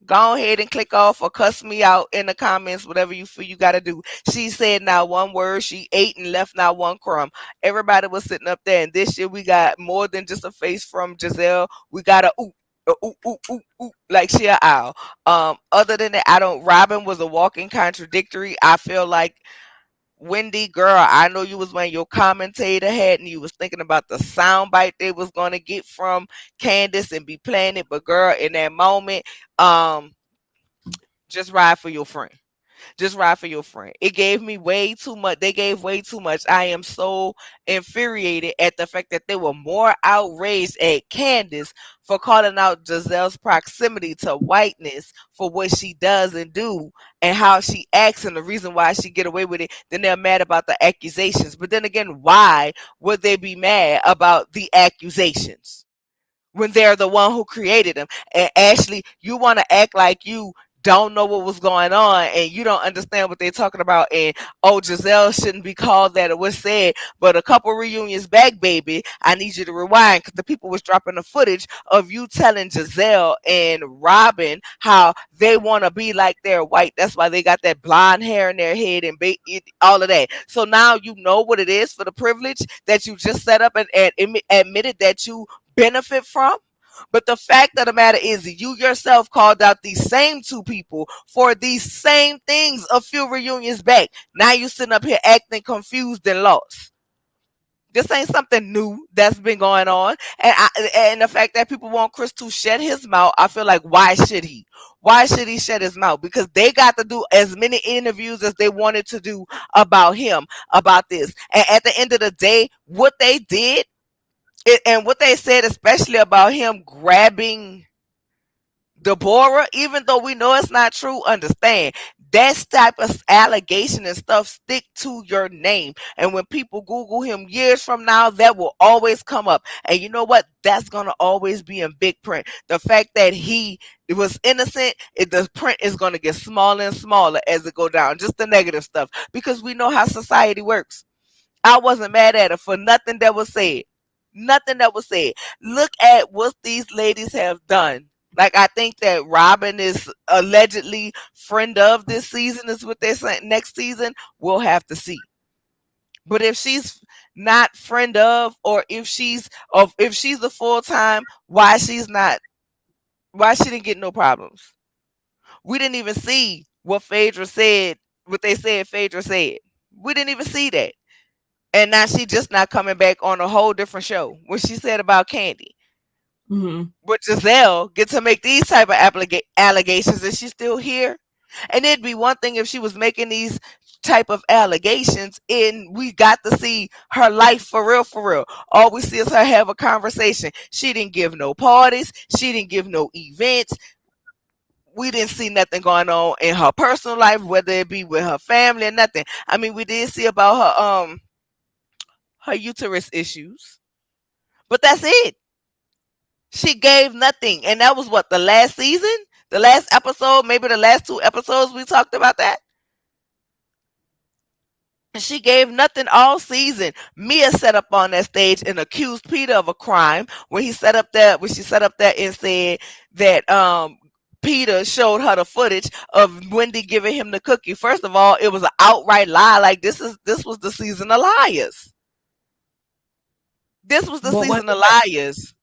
go ahead and click off or cuss me out in the comments, whatever you feel you gotta do. She said not one word. She ate and left not one crumb. Everybody was sitting up there, and this year we got more than just a face from Giselle. We got a ooh, ooh, ooh, ooh, like she a owl. Other than that, I don't. Robin was a walking contradictory. I feel like Wendy, girl, I know you was wearing your commentator hat and you was thinking about the sound bite they was gonna get from Candace and be playing it, but girl, in that moment, um, just ride for your friend. Just ride for your friend. It gave me way too much. They gave way too much. I am so infuriated at the fact that they were more outraged at Candace for calling out Giselle's proximity to whiteness for what she does and do and how she acts and the reason why she get away with it than they're mad about the accusations. But then again, why would they be mad about the accusations when they're the one who created them? And Ashley, you want to act like you don't know what was going on and you don't understand what they're talking about. And oh, Giselle shouldn't be called that or was said. But a couple reunions back, baby, I need you to rewind because the people was dropping the footage of you telling Giselle and Robin how they want to be like they're white. That's why they got that blonde hair in their head and all of that. So now you know what it is for the privilege that you just set up and admitted that you benefit from. But the fact of the matter is, you yourself called out these same two people for these same things a few reunions back. Now you sitting up here acting confused and lost. This ain't something new that's been going on, and the fact that people want Chris to shut his mouth, I feel like why should he? Why should he shut his mouth? Because they got to do as many interviews as they wanted to do about him, about this, and at the end of the day, what they did and what they said, especially about him grabbing Deborah, even though we know it's not true, understand that type of allegation and stuff stick to your name. And when people Google him years from now, that will always come up. And you know what? That's gonna always be in big print. The fact that he was innocent, the print is gonna get smaller and smaller as it go down. Just the negative stuff, because we know how society works. I wasn't mad at her for nothing that was said. Nothing that was said. Look at what these ladies have done. Like I think that Robin is allegedly friend of this season is what they're saying. Next season we'll have to see. But if she's not friend of, or if she's a full time, why she didn't get no problems? We didn't even see what Phaedra said, what they said Phaedra said. We didn't even see that. And now she just not coming back on a whole different show. What she said about Candy. Hmm. But Giselle get to make these type of allegations, and she's still here. And it'd be one thing if she was making these type of allegations and we got to see her life for real, for real. All we see is her have a conversation. She didn't give no parties. She didn't give no events. We didn't see nothing going on in her personal life, whether it be with her family or nothing. I mean, we did see about her uterus issues, but that's it. She gave nothing. And that was what, the last season? The last episode, maybe the last two episodes we talked about that. And she gave nothing all season. Mia set up on that stage and accused Peter of a crime when she set up there and said that Peter showed her the footage of Wendy giving him the cookie. First of all, it was an outright lie. Like this was the season of liars. This was the But season of liars.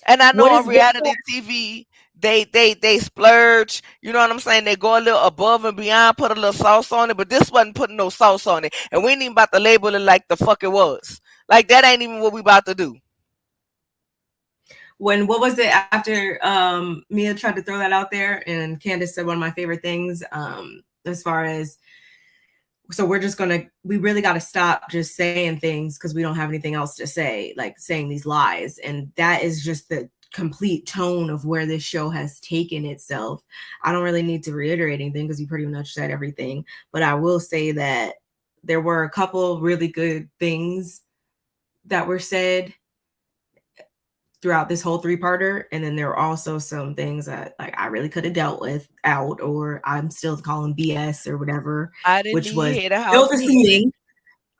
And I know what on is good reality TV, they splurge. You know what I'm saying? They go a little above and beyond, put a little sauce on it. But this wasn't putting no sauce on it, and we ain't even about to label it like the fuck it was. Like that ain't even what we about to do. When what was it after Mia tried to throw that out there and Candace said one of my favorite things as far as so we're just gonna we really got to stop just saying things because we don't have anything else to say, like saying these lies, and that is just the complete tone of where this show has taken itself. I don't really need to reiterate anything because you pretty much said everything, but I will say that there were a couple really good things that were said throughout this whole three-parter, and then there were also some things that like I really could have dealt with out, or I'm still calling BS or whatever, I didn't which need was head of still house the cleaning. seating.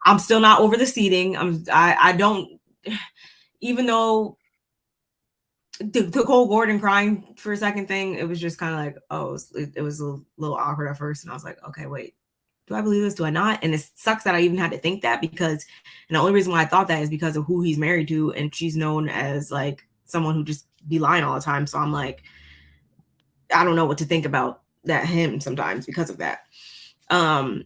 I'm still not over the seating. I don't, even though the Cole Gordon crying for a second thing, it was just kind of like, oh, it was a little awkward at first, and I was like, okay, wait, do I believe this? Do I not? And it sucks that I even had to think that because, and the only reason why I thought that is because of who he's married to, and she's known as like someone who just be lying all the time. So I'm like, I don't know what to think about that him sometimes because of that. Um,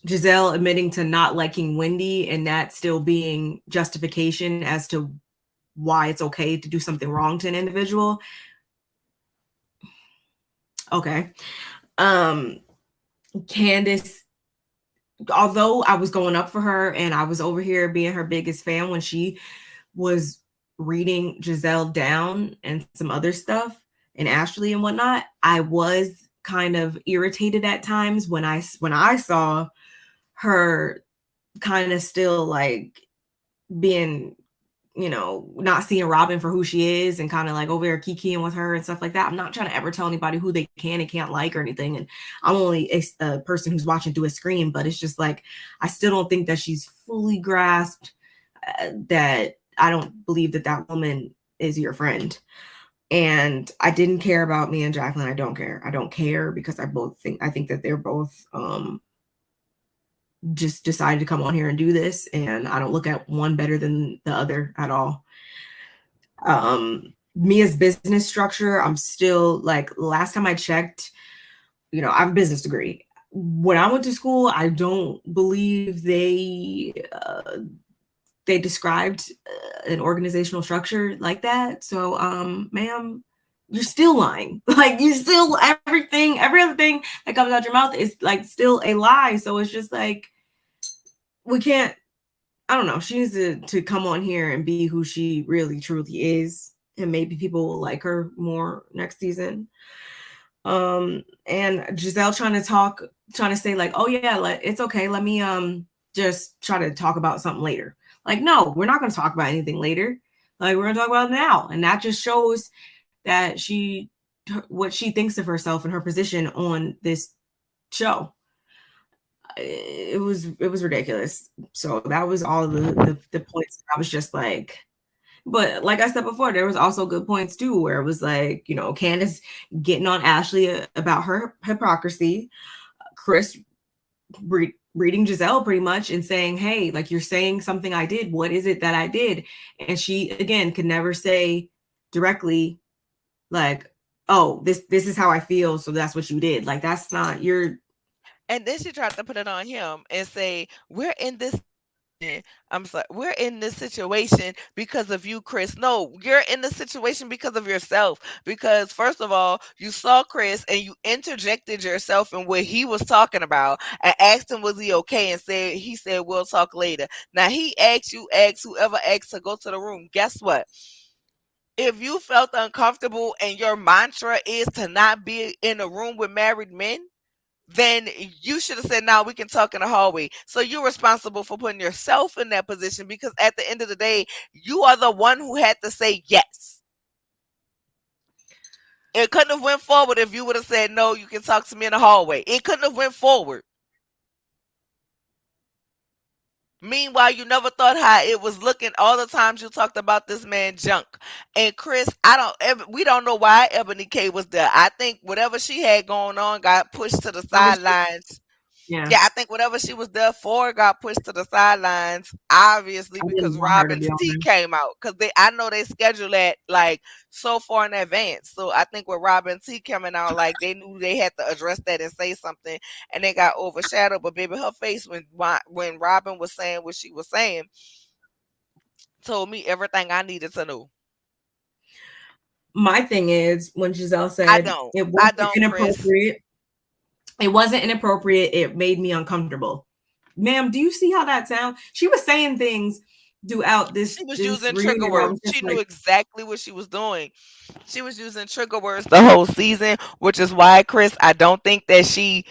Giselle admitting to not liking Wendy and that still being justification as to why it's okay to do something wrong to an individual. Okay. Um, Candace, although I was going up for her and I was over here being her biggest fan when she was reading Giselle down and some other stuff and Ashley and whatnot, I was kind of irritated at times when I saw her kind of still like being, you know, not seeing Robin for who she is and kind of like over there kikiing with her and stuff like that. I'm not trying to ever tell anybody who they can and can't like or anything. And I'm only a person who's watching through a screen, but it's just like, I still don't think that she's fully grasped that I don't believe that that woman is your friend. And I didn't care about me and Jacqueline. I don't care. I don't care because I think that they're both just decided to come on here and do this, and I don't look at one better than the other at all. Mia's business structure, I'm still like, last time I checked, you know, I have a business degree. When I went to school, I don't believe they described an organizational structure like that. So, ma'am, you're still lying. Like you still every other thing that comes out your mouth is like still a lie. So it's just like we can't. I don't know. She needs to come on here and be who she really truly is, and maybe people will like her more next season. And Giselle trying to say like, oh yeah, it's okay. Let me just try to talk about something later. Like, no, we're not going to talk about anything later. Like, we're going to talk about it now, and that just shows that what she thinks of herself and her position on this show. It was ridiculous. So that was all the points. I was just like, but like I said before, there was also good points too, where it was like, you know, Candace getting on Ashley about her hypocrisy, Chris reading Giselle pretty much and saying, hey, like you're saying something I did. What is it that I did? And she again could never say directly, like, oh, this is how I feel, so that's what you did. Like that's not your. And then she tried to put it on him and say, "We're in this I'm sorry, we're in this situation because of you, Chris." No, you're in the situation because of yourself. Because first of all, you saw Chris and you interjected yourself in what he was talking about and asked him was he okay, and he said we'll talk later. Now he asked whoever asked to go to the room. Guess what? If you felt uncomfortable and your mantra is to not be in a room with married men, then you should have said, "Now we can talk in the hallway." So you're responsible for putting yourself in that position because at the end of the day, you are the one who had to say yes. It couldn't have went forward if you would have said, "No, you can talk to me in the hallway." It couldn't have went forward. Meanwhile, you never thought how it was looking all the times you talked about this man junk. And Chris, we don't know why Ebony K was there. I think whatever she had going on got pushed to the That was just, sidelines. yeah. Yeah, I think whatever she was there for got pushed to the sidelines, obviously I because didn't want her to Robin's be on tea there. came out. Because I know they scheduled that like so far in advance. So I think with Robin's tea coming out, like they knew they had to address that and say something, and they got overshadowed. But baby, her face when Robin was saying what she was saying, told me everything I needed to know. My thing is when Giselle I said don't. it I wasn't don't, Chris. inappropriate, it wasn't inappropriate. It made me uncomfortable. Ma'am, do you see how that sounds? She was saying things throughout She was this using trigger reunion that words. was just She knew like, exactly what she was doing. She was using trigger words the whole season, which is why, Chris, I don't think he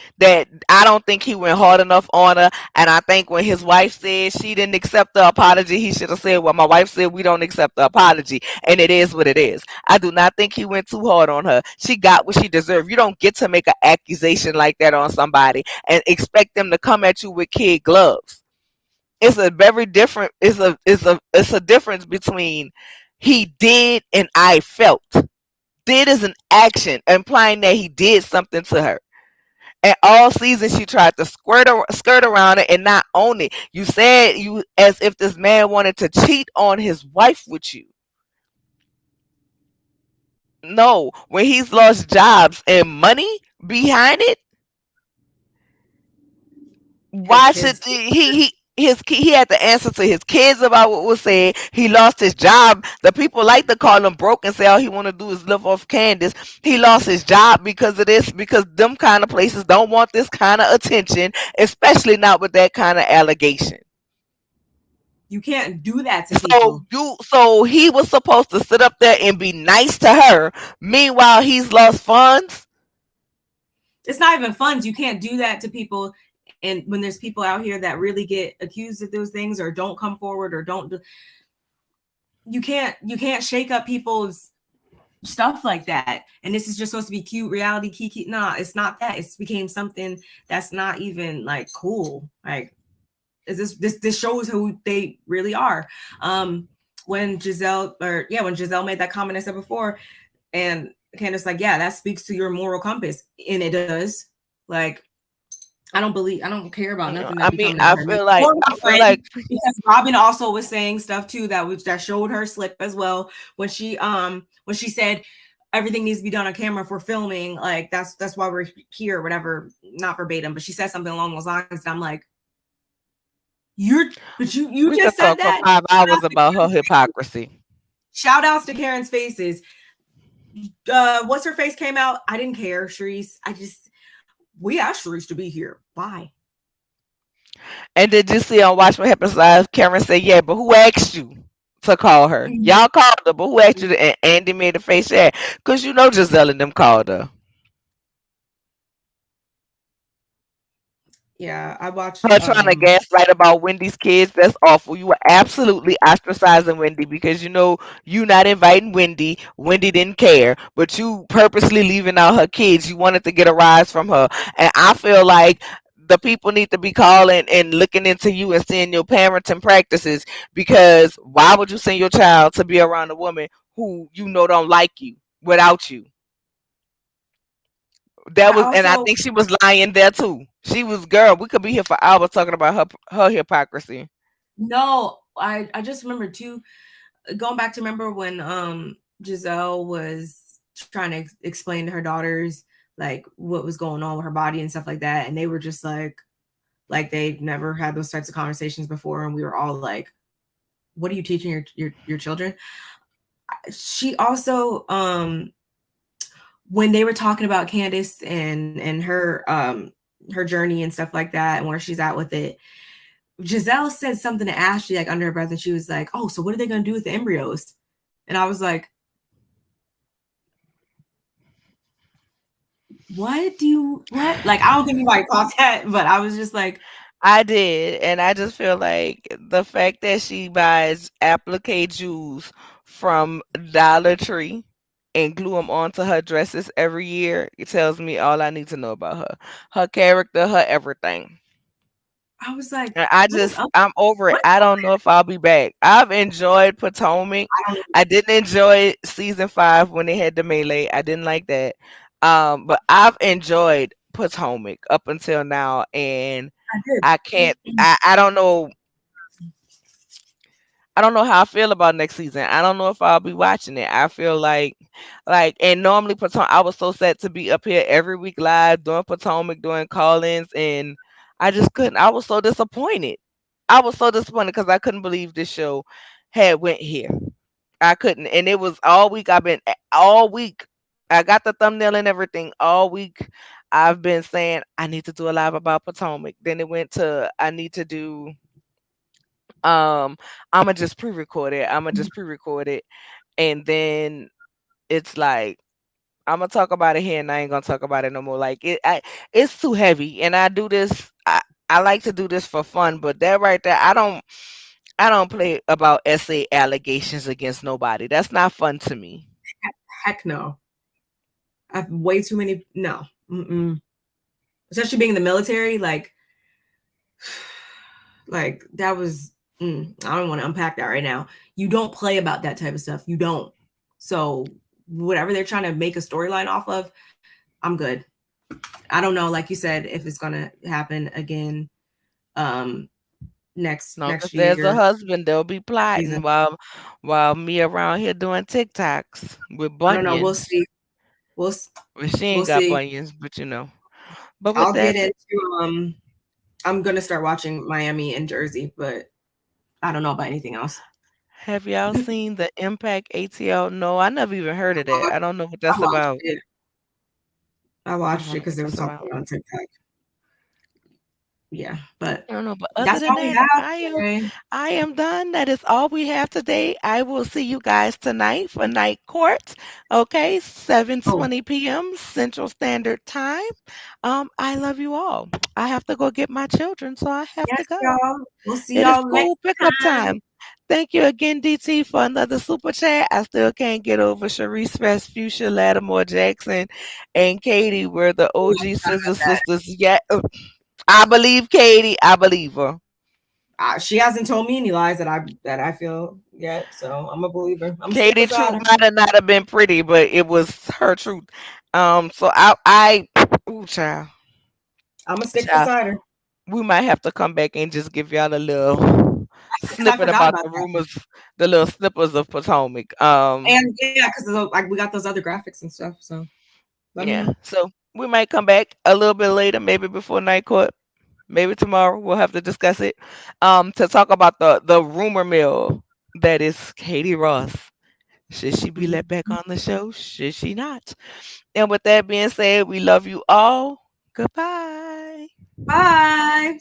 went hard enough on her. And I think when his wife said she didn't accept the apology, he should have said, well, my wife said we don't accept the apology. And it is what it is. I do not think he went too hard on her. She got what she deserved. You don't get to make an accusation like that on somebody and expect them to come at you with kid gloves. It's a very different it's a difference between he did and I felt. Did is an action implying that he did something to her. And all season she tried to skirt around it and not own it. You said you as if this man wanted to cheat on his wife with you. No, when he's lost jobs and money behind it, his why should kids. he had to answer to his kids about what was said. He lost his job. The people like to call him broke and say all he want to do is live off Candace. He lost his job because of this, because them kind of places don't want this kind of attention, especially not with that kind of allegation. You can't do that to So people. he was supposed to sit up there and be nice to her. Meanwhile, he's lost funds. It's not even funds. You can't do that to people. And when there's people out here that really get accused of those things or don't come forward or don't do, you can't shake up people's stuff like that. And this is just supposed to be cute reality kiki. Nah, it's not that. It's became something that's not even like cool. Like, is this shows who they really are. When Giselle when Giselle made that comment I said before, and Candace like, yeah, that speaks to your moral compass. And it does. Like, I don't care about nothing that I be mean, coming out of her. Or my I feel friend, like because Robin also was saying stuff too that showed her slip as well when she said everything needs to be done on camera for filming. Like that's why we're here, or whatever. Not verbatim, but she said something along those lines. And I'm like, you we just could said talk for that. 5 hours about her hypocrisy. Shout outs to Karen's faces. What's her face came out? I didn't care, Sharice. We asked Sharice to be here. Why? And did you see on Watch What Happens Live? Cameron said, "Yeah, but who asked you to call her? Y'all called her, but who asked you?" And Andy made a face, yeah, because you know Giselle and them called her. Yeah, I watched. Her trying to gaslight about Wendy's kids, that's awful. You were absolutely ostracizing Wendy because you know you not inviting Wendy. Wendy didn't care, but you purposely leaving out her kids. You wanted to get a rise from her. And I feel like the people need to be calling and looking into you and seeing your parenting practices, because why would you send your child to be around a woman who you know don't like you without you? That I was, and I also think she was lying there too. She was, girl. We could be here for hours talking about her hypocrisy. no, I just remember too, going back to remember when Giselle was trying to explain to her daughters like what was going on with her body and stuff like that, and they were just like they'd never had those types of conversations before, and we were all like, "What are you teaching your children?" She also when they were talking about Candace and her journey and stuff like that and where she's at with it, Giselle said something to Ashley like under her breath, and she was like, "Oh, so what are they gonna do with the embryos?" And I was like, what? Like, I don't think anybody caught that, but I was just like, I did, and I just feel like the fact that she buys applique jewels from Dollar Tree and glue them onto her dresses every year, it tells me all I need to know about her character, her everything. I was like, And what is up? I'm over it. What? I don't know if I'll be back. I've enjoyed Potomac. I don't I didn't enjoy season 5 when they had the melee. I didn't like that. But I've enjoyed Potomac up until now, and I did. I can't. I don't know. I don't know how I feel about next season. I don't know if I'll be watching it. I feel and normally Potomac, I was so set to be up here every week live doing Potomac, doing call-ins, and I just couldn't. I was so disappointed. I was so disappointed because I couldn't believe this show had went here. I couldn't, and it was all week. I've been all week. I got the thumbnail and everything all week. I've been saying I need to do a live about Potomac. Then it went to I need to do um I'ma just pre-record it. I'ma just pre-record it. And then it's like I'm gonna talk about it here and I ain't gonna talk about it no more. Like it's too heavy. And I do this I like to do this for fun, but that right there, I don't play about essay allegations against nobody. That's not fun to me. Heck no. I've way too many. No. Mm-mm. Especially being in the military, like that was. I don't want to unpack that right now. You don't play about that type of stuff. You don't. So whatever they're trying to make a storyline off of, I'm good. I don't know, like you said, if it's gonna happen again um No, because next there's a year husband, they'll be season. plotting while me around here doing TikToks with I don't know. We'll bunions. see. We'll Well, she we'll ain't got see. bunions, but you know. But with I'll get that, into I'm gonna start watching Miami and Jersey, but I don't know about anything else. have y'all seen the Impact ATL? No, I never even heard of that. I don't know what I that's watched about. it. I I watched don't it know because what they was that's talking about. about it on TikTok. Yeah, but I don't know, but other that's than all we that, have I am today. I am done. That is all we have today. I will see you guys tonight for night court. Okay, Oh, 7:20 p.m. Central Standard Time. I love you all. I have to go get my children, so I have yes, to go. y'all. We'll see It is y'all next school pickup time. time. Thank you again, DT, for another super chat. I still can't get over Sharice Fuchsia, Lattimore Jackson, and Katie were the Oh, OG I Scissor forgot Sisters. Yeah, I believe Katie. I believe her. that. She hasn't told me any lies that I feel yet, so I'm a believer. I'm gonna stick Katie beside truth her. might have not have been pretty, but it was her truth. So ooh, child, I'm gonna stick child, beside her we might have to come back and just give y'all a little because I snippet forgot about about the that. rumors, the little snippers of Potomac. And yeah, because like we got those other graphics and stuff. So let me Yeah. know. So we might come back a little bit later, maybe before night court, maybe tomorrow. We'll have to discuss it. To talk about the rumor mill that is Katie Ross. Should she be let back Mhm. on the show? Should she not? And with that being said, we love you all. Goodbye. Bye.